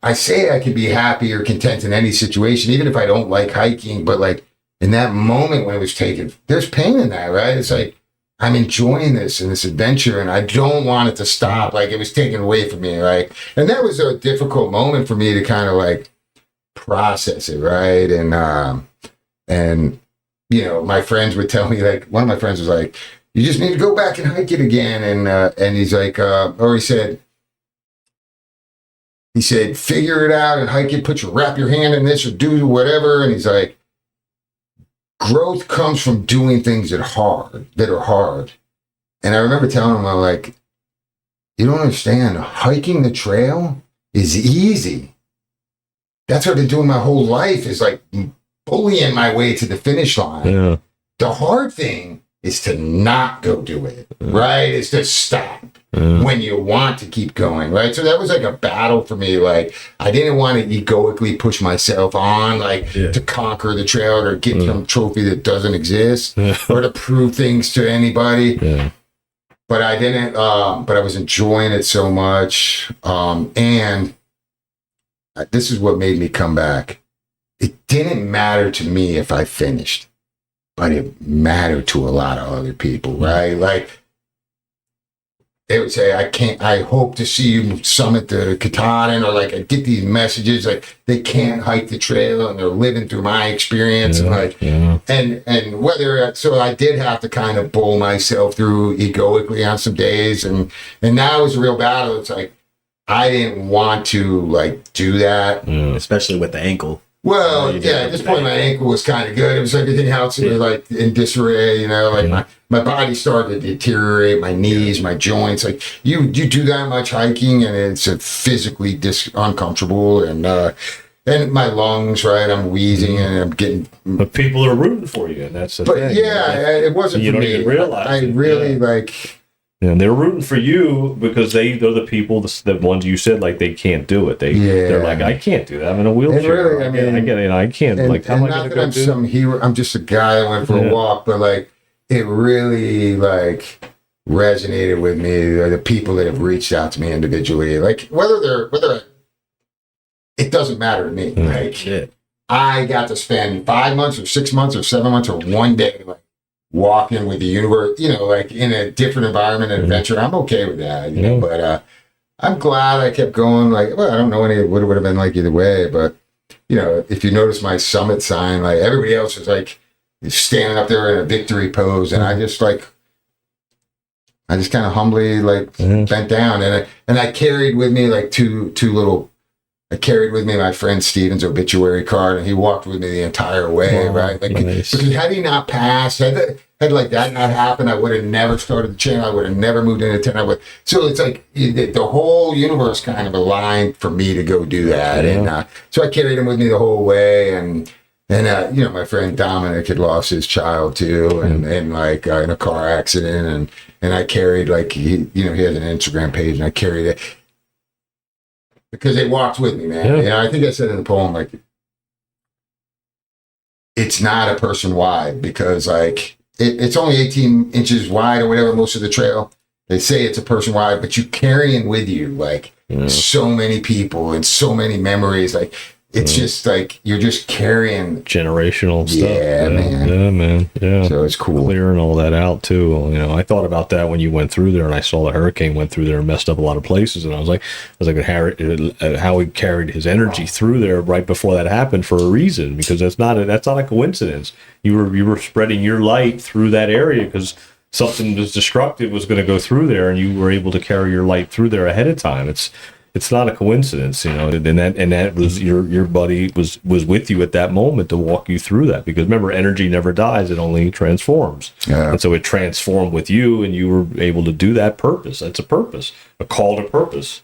I say I can be happy or content in any situation, even if I don't like hiking. But like in that moment when it was taken, there's pain in that. Right. It's like, I'm enjoying this and this adventure and I don't want it to stop. Like it was taken away from me, right? And that was a difficult moment for me to kind of like process it, right? And you know, my friends would tell me, like, one of my friends was like, you just need to go back and hike it again. And he's like, or he said, figure it out and hike it, wrap your hand in this or do whatever. And he's like, growth comes from doing things that are hard. And I remember telling him, I'm like, you don't understand. Hiking the trail is easy. That's what I've been doing my whole life, is like bullying my way to the finish line. Yeah. The hard thing is to not go do it, right? Is to stop when you want to keep going, right? So that was like a battle for me. Like, I didn't want to egoically push myself on, like, to conquer the trail or get some trophy that doesn't exist or to prove things to anybody. Yeah. But I didn't, but I was enjoying it so much. And this is what made me come back. It didn't matter to me if I finished, but it mattered to a lot of other people, right? Like, they would say, I hope to see you summit the Katahdin, or like I get these messages like they can't hike the trail and they're living through my experience. And like, and whether, so I did have to kind of bull myself through egoically on some days. And now it's a real battle. It's like, I didn't want to like do that. Especially with the ankle. Well, at this point, my ankle was kind of good. It was everything else was like in disarray, you know, like my body started to deteriorate, my knees, my joints. Like you do that much hiking and it's physically uncomfortable, and my lungs, right? I'm wheezing and I'm getting. But people are rooting for you, and that's the thing. It wasn't you for don't me. Even realize I really like. And they're rooting for you because they're the people, the ones you said like they can't do it. They're like, I can't do that. I'm in a wheelchair. And really, I get it. I can't. And, like, how am I going to go I'm some hero. I'm just a guy that went for a walk, but like it really like resonated with me. The people that have reached out to me individually, like whether it doesn't matter to me. Like I got to spend 5 months or 6 months or 7 months or one day like walking with the universe, you know, like in a different environment and adventure. I'm okay with that, you know, but I'm glad I kept going. Like, well, I don't know what it would have been like either way, but you know, if you notice my summit sign, like everybody else is like standing up there in a victory pose, and I just kind of humbly like bent down, and I carried with me like I carried with me my friend Steven's obituary card, and he walked with me the entire way, right? Like, because had he not passed, had like that not happened, I would have never started the channel. I would have never moved into tent. So it's like the whole universe kind of aligned for me to go do that, and so I carried him with me the whole way, and you know, my friend Dominic had lost his child too, and like in a car accident, and I carried like he has an Instagram page, and I carried it. Because they walked with me, man. You know, I think I said in the poem, like, it's not a person wide, because like it's only 18 inches wide or whatever, most of the trail. They say it's a person wide, but you carrying with you like so many people and so many memories. Like it's just like you're just carrying generational stuff. Yeah, man. Yeah, man. Yeah. So it's cool. Clearing all that out too. You know, I thought about that when you went through there, and I saw the hurricane went through there and messed up a lot of places, and I was like, how he carried his energy through there right before that happened for a reason, because that's not a coincidence. You were spreading your light through that area because something was destructive was going to go through there, and you were able to carry your light through there ahead of time. It's not a coincidence, you know, and that was your buddy was with you at that moment to walk you through that, because remember, energy never dies, it only transforms. And so it transformed with you, and you were able to do that purpose. That's a purpose, a call to purpose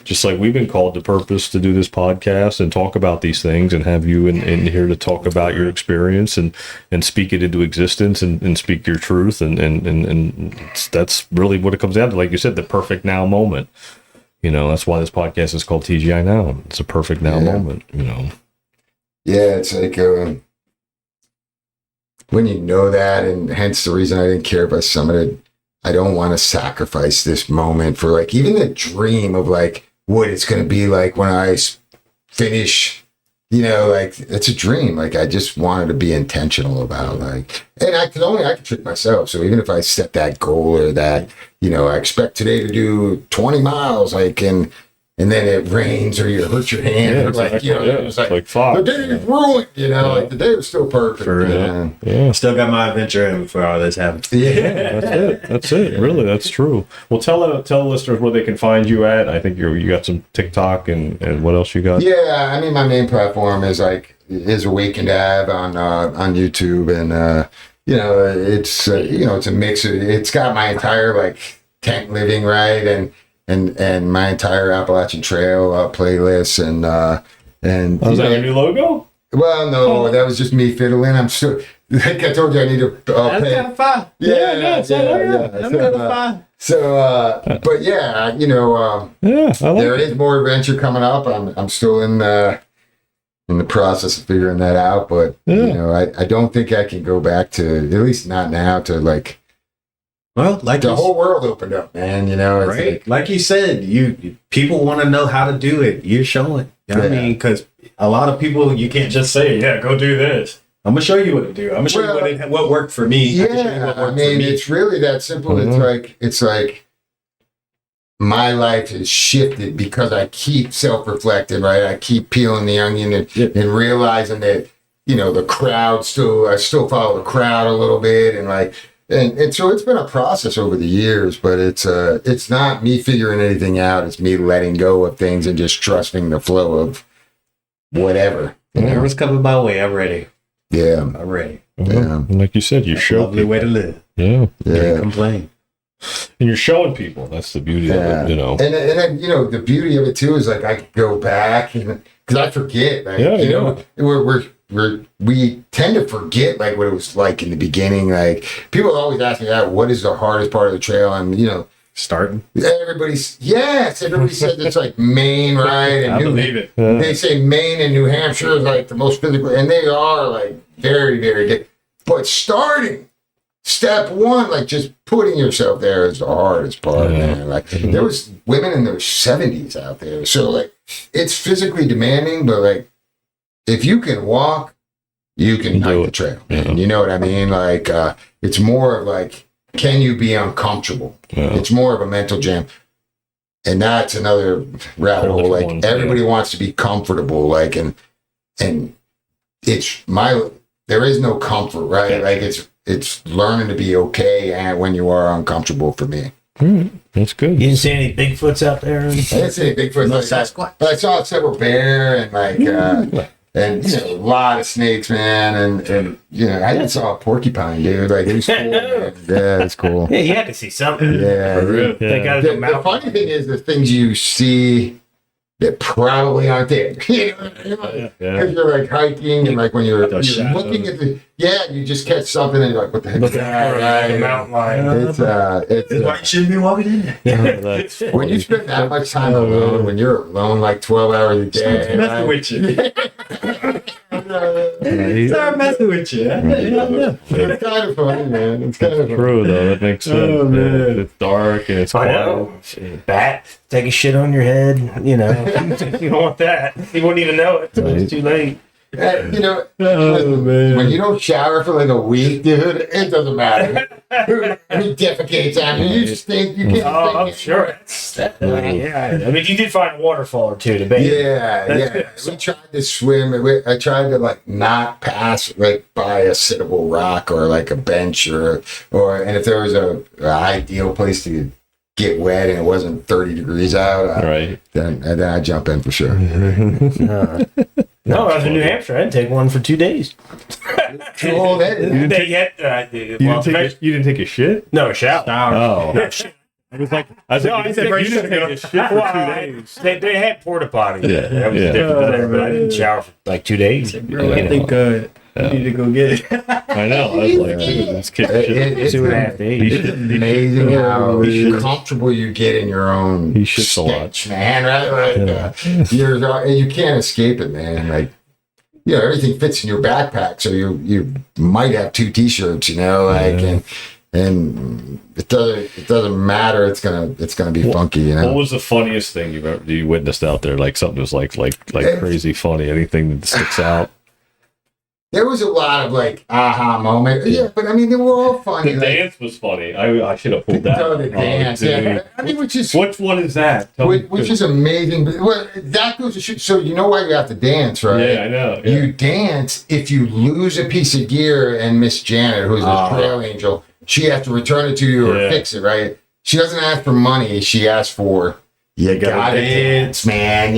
just like we've been called to purpose to do this podcast and talk about these things and have you in here to talk about your experience and speak it into existence and speak your truth. And that's really what it comes down to. Like you said, the perfect now moment. You know, that's why this podcast is called TGI Now. It's a perfect now moment, you know. Yeah, it's like when you know that, and hence the reason I didn't care about some of it. I don't want to sacrifice this moment for like even the dream of like what it's going to be like when I finish, you know, like it's a dream. Like I just wanted to be intentional about like, and I can trick myself. So even if I set that goal or that, you know, I expect today to do 20 miles, like, and then it rains or you hurt your hand. Yeah, or like, exactly. you know, it's like fuck. the day is ruined, you know, like the day was still perfect. Man. Yeah. Still got my adventure in before all this happened. Yeah. That's it. Really, that's true. Well, tell the listeners where they can find you at. I think you got some TikTok and what else you got? Yeah, I mean, my main platform is Awakened Ab on YouTube, and you know, it's you know, it's a mix. It's got my entire like tent living, right, and my entire Appalachian Trail playlist, and Was that your new logo? well, no, that was just me fiddling. I'm still, like I told you, I need to pay. Kind of fun. Yeah. That's kind of fun. So, but yeah, you know, Yeah, I like there it. is more adventure coming up. I'm still in the process of figuring that out, but you know, I don't think I can go back to, at least not now, to like Well, like the whole world opened up, man. You know, it's right, like you said, you people want to know how to do it. You're showing. You know what I Yeah. mean, because a lot of people, you can't just say, "Yeah, go do this." I'm gonna show you what to do. I'm gonna show you what worked for me. I can show you yeah. what I worked mean, for me. it's really that simple. It's like my life has shifted because I keep self-reflecting, right? I keep peeling the onion and realizing that, you know, the crowd I still follow the crowd a little bit, and like, and so it's been a process over the years, but it's not me figuring anything out. It's me letting go of things and just trusting the flow of whatever. Whatever's coming my way, I'm ready. Yeah. I'm ready. Yeah. And like you said, you show Lovely people. way to live. Yeah, Can't Yeah. complain. and you're showing people. That's the beauty of it, you know. And then, you know, the beauty of it too is like I could go back and because I forget, like, Yeah, you yeah. know, we tend to forget like what it was like in the beginning. Like people always ask me that, what is the hardest part of the trail? And you know, Starting. everybody says it's like Maine, right? And I believe it. They say Maine and New Hampshire is like the most physical, and they are like very, very good. But starting step one, like just putting yourself there is the hardest part, man. Like there was women in their 70s out there, so like it's physically demanding, but like if you can walk, you can hike the trail. Man. You know what I mean? Like it's more of like, can you be uncomfortable? It's more of a mental jam. And that's another rabbit hole. Like everybody wants to be comfortable, like, and there is no comfort, right? Like it's learning to be okay and when you are uncomfortable for me. That's good. You didn't see any Bigfoots out there? I didn't see Bigfoot. No Like, Sasquatch? but I saw several bear and like and you know, a lot of snakes, man, and you know, I even saw a porcupine, dude. Like it was cool, man. Yeah, it's cool. Yeah, you had to see something. Yeah. They got The funny thing is the things you see that probably aren't there. You know what I mean? Because you're like hiking and like when you're looking at you just catch something and you're like, what the heck is that? The mountain lion. It's That's why you shouldn't be walking in there. That's when you spend that much time alone, when you're alone like 12 hours a day. Messing with you. Start messing with you. It's kind of funny, man. It's kind of true, though. That makes sense. Oh, man. It's dark and it's I quiet. know. Bat take a shit on your head. You know, you don't want that. You wouldn't even know it until it's too late. You know, when you don't shower for like a week, dude, it doesn't matter who defecates on you. You just think you can't. I'm sure. Yeah. I mean, you did find a waterfall or two to bathe. Yeah. We tried to swim. I tried to like not pass like by a sittable rock or like a bench or and if there was a ideal place to get wet and it wasn't 30 degrees out, then I jump in for sure. No, I was in New Hampshire. I'd take one for 2 days. Cool, that is. You didn't take a shit? No, shower. Oh. I was like, I said, you didn't take a shit for 2 days. They had porta potties. Yeah, That was different there, but I didn't shower for like 2 days. Bro, I think you need to go get it. I know. I was like, dude, this kid shit. It's 2.5 days. It's amazing how comfortable you get in your own He shits a lot. stench, man. Right? Like, you can't escape it, man. Like, everything fits in your backpack, so you might have 2 t-shirts, like, and it doesn't matter. It's gonna be funky, What was the funniest thing you witnessed out there? Like something was like crazy funny. Anything that sticks out? There was a lot of like aha moments. Yeah, but I mean they were all funny. The dance was funny. I should have pulled that. The dance, yeah. I mean, which one is that? Which is amazing. Well, that goes to shoot. So you know why you have to dance, right? Yeah, I know. Yeah. You dance if you lose a piece of gear, and Miss Janet, who's a trail angel, she has to return it to you or fix it, right? She doesn't ask for money. She asks for you gotta dance, man.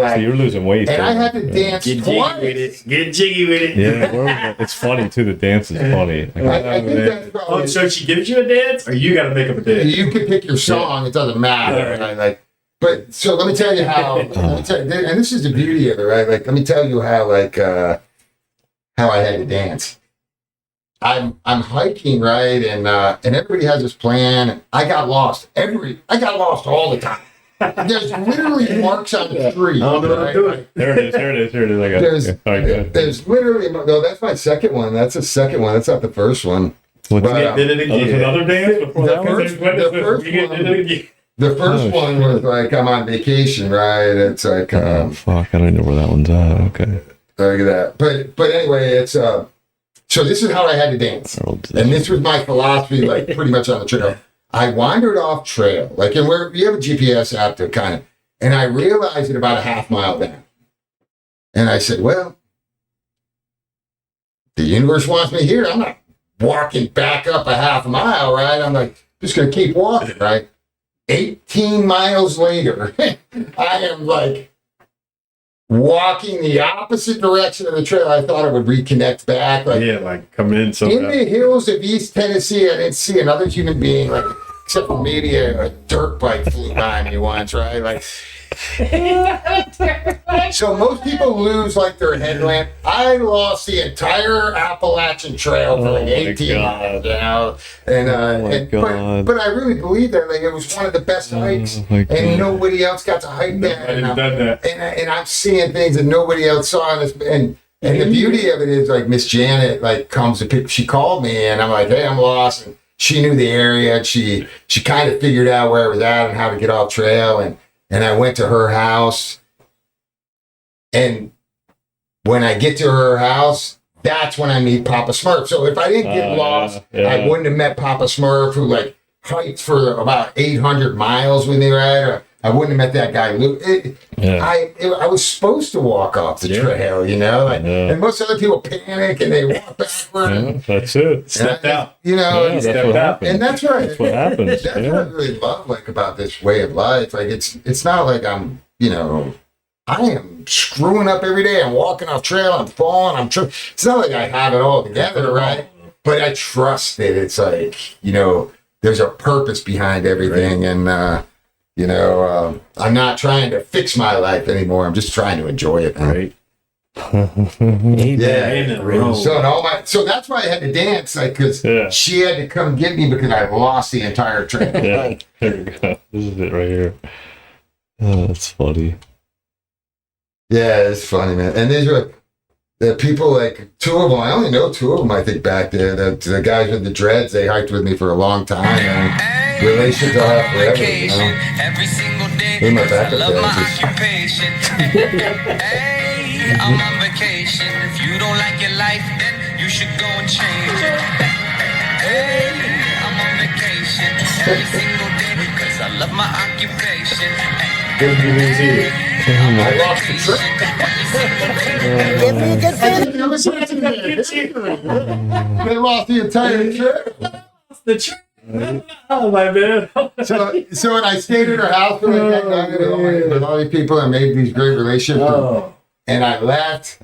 Like, so you're losing weight. And I had to dance twice. Get jiggy with it. Yeah, it's funny too. The dance is funny. I think that's probably. So she gives you a dance, or you got to make up a dance? You can pick your song. It doesn't matter. Right? Like, but so let me tell you how. And this is the beauty of it, right? Like, let me tell you how how I had to dance. I'm hiking, right, and everybody has this plan. I got lost. I got lost all the time. There's literally marks on the street. Right? There it is. I got it. There's literally no. That's my second one. That's the second one. That's not the first one. Did it again. There's another dance before that one. The first one was like I'm on vacation, right? It's like fuck, I don't know where that one's at. Okay. Look at that. But anyway, it's so this is how I had to dance, and this was my philosophy, like pretty much on the trail. I wandered off trail, like, and you have a GPS app to kind of, and I realized it about a half mile down. And I said, well, the universe wants me here. I'm not walking back up a half mile, right? I'm like, just going to keep walking, right? 18 miles later, I am like walking the opposite direction of the trail. I thought it would reconnect back. Like coming in. In the hills of East Tennessee, I didn't see another human being, like, except for maybe a dirt bike flew by me once, right? Like, so most people lose like their headlamp. I lost the entire Appalachian Trail for like 18 miles, and but I really believe that, like, it was one of the best hikes, and nobody else got to hike that. And I'm seeing things that nobody else saw, and the beauty of it is, like, Miss Janet, like, comes to pick. She called me, and I'm like, hey, I'm lost. And she knew the area. She kind of figured out where I was at and how to get off trail, and I went to her house. And when I get to her house, that's when I meet Papa Smurf. So if I didn't get lost, I wouldn't have met Papa Smurf, who like hiked for about 800 miles with me, right? Or I wouldn't have met that guy, Luke. I was supposed to walk off the trail, and most other people panic and they walk backward. Yeah, that's it. Stepped out. That's what happens. And that's what That's what happens. That's what I really love, like, about this way of life. Like, it's not like I'm, I am screwing up every day. I'm walking off trail. I'm falling. It's not like I have it all together, right? But I trust that it's like, there's a purpose behind everything, and I'm not trying to fix my life anymore. I'm just trying to enjoy it. Right. Yeah. So that's why I had to dance, like, because she had to come get me because I lost the entire trail. Yeah. There you go. This is it right here. Oh, that's funny. Yeah, it's funny, man. And these were the people, like, 2 of them. I only know 2 of them, I think, back there. The guys with the dreads, they hiked with me for a long time. And relationships I'll have forever, Every single day. They're my backup I love my dancers. occupation. Hey, I'm on vacation. If you don't like your life, then you should go and change it. Hey, I'm on vacation every single day because I love my occupation. I lost the trail. They lost the entire trail. Oh, my man. So when I stayed at her house for like that night with all these people and made these great relationships, and I left,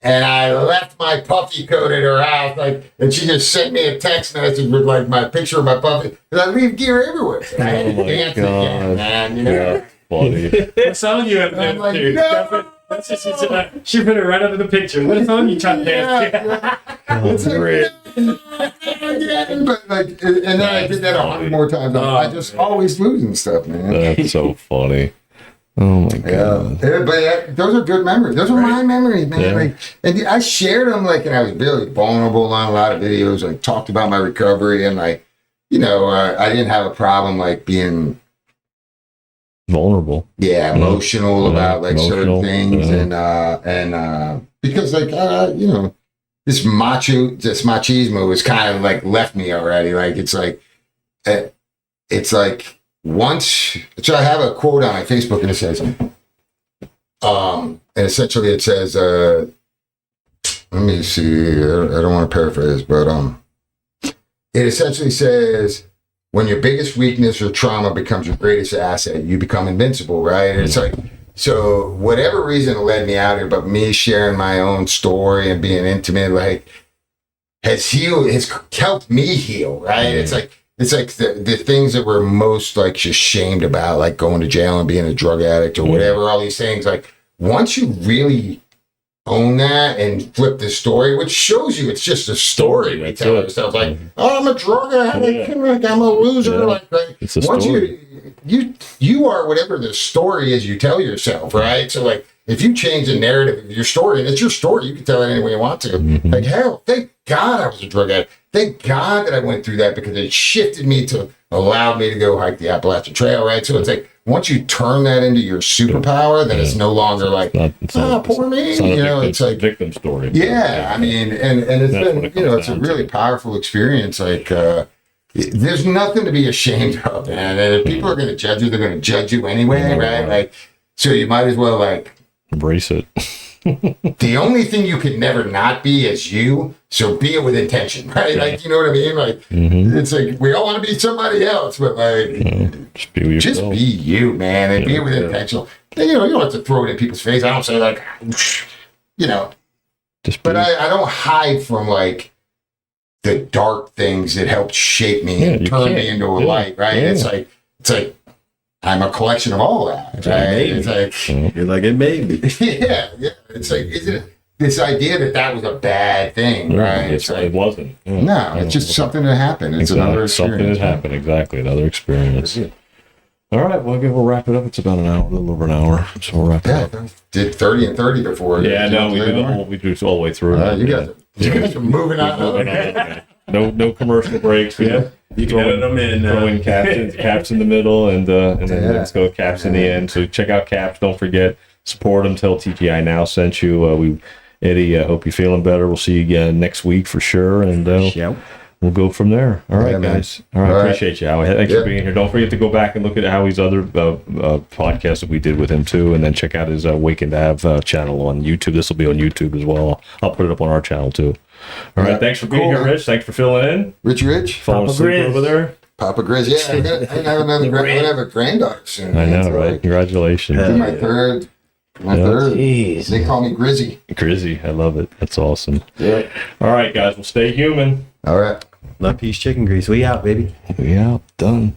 and I left my puffy coat at her house, like, and she just sent me a text message with like my picture of my puffy, because I leave gear everywhere. I had to dance again, man, you know. Yeah, funny. What song you have I'm to like, do? no. That's just, she put it right under the picture. What song you trying to dance? It's like, Great. no, again. But like, and then I did that 100 more times. I just always losing stuff, man. That's so funny. Oh my god. But those are good memories. Those are my memories, man. Yeah. Like, and I shared them, like, and I was really vulnerable on a lot of videos. Like, talked about my recovery, and like, you know, I didn't have a problem like being Vulnerable. emotional about like Emotional. certain things, and because like you know, this machismo was kind of like left me already. Like it's like once. So I have a quote on my Facebook, and it says, and essentially it says, let me see, I don't want to paraphrase, but it essentially says, when your biggest weakness or trauma becomes your greatest asset, you become invincible, right? And it's like, so whatever reason led me out here, but me sharing my own story and being intimate, like, has helped me heal, right? It's like the things that we're most like just shamed about, like going to jail and being a drug addict or whatever, all these things, like once you really own that and flip the story, which shows you it's just a story we tell ourselves, like, oh, I'm a drug addict, like I'm a loser, like It's a once story. you are whatever the story is you tell yourself, right? So like if you change the narrative of your story, and it's your story, you can tell it any way you want to. Like, hell, thank God I was a drug addict. Thank God that I went through that, because it shifted me to allowed me to go hike the Appalachian Trail, right? So it's like once you turn that into your superpower, then it's no longer like, poor me. It's not You know, a it's like victim story. yeah, I mean, and it's That's been, what it you know, comes it's a down really powerful experience. Like, there's nothing to be ashamed of, man. And if people are going to judge you, they're going to judge you anyway, right? Like, so you might as well like Embrace it. the only thing you can never not be is you. So be it with intention, right? Like, you know what I mean? Like, it's like we all want to be somebody else, but like, Just be yourself. just be you, man, and be it with intention. And, you know, you don't have to throw it in people's face. I don't say like, you know, Just but be- I don't hide from like the dark things that helped shape me and you turn can't. me into a Yeah. light, right? Yeah. It's like I'm a collection of all that, right? Maybe. It's like, You're like, it may be. yeah. It's like, isn't it this idea that was a bad thing, right? It's, It's like, it wasn't. Yeah. no, it's just something that happened. It's another Something experience. that happened. Exactly. Another experience. All right. Well, we'll wrap it up. It's about an hour, a little over an hour. So we'll wrap it Yeah, up. did 30 and 30 before. Yeah, Did you no, do we that do anymore? we do all the way through. You guys are moving on. Okay. No commercial breaks. Yeah. You can edit them in. Throw in caps in the middle, and then let's go caps in the end. So check out caps. Don't forget, support them. Tell TGI Now sent you. Eddie, I hope you're feeling better. We'll see you again next week for sure, and we'll go from there. All right, Yeah, man. guys. All right, All right. appreciate you, Howie. Thanks for being here. Don't forget to go back and look at Howie's other podcasts that we did with him too, and then check out his Wake and Have channel on YouTube. This will be on YouTube as well. I'll put it up on our channel too. All right, thanks for being here, Rich. Thanks for filling in. Rich, Falling Papa asleep Grizz. over there. Papa Grizz. Yeah, I'm gonna have another. I'm gonna have a granddaughter soon. I man. know, So, right? like, Congratulations. this is my third. My third. Jeez. They call me Grizzy. Grizzy, I love it. That's awesome. Yeah. All right, guys, we'll stay human. All right. Love, peace, chicken grease. We out, baby. We out. Done.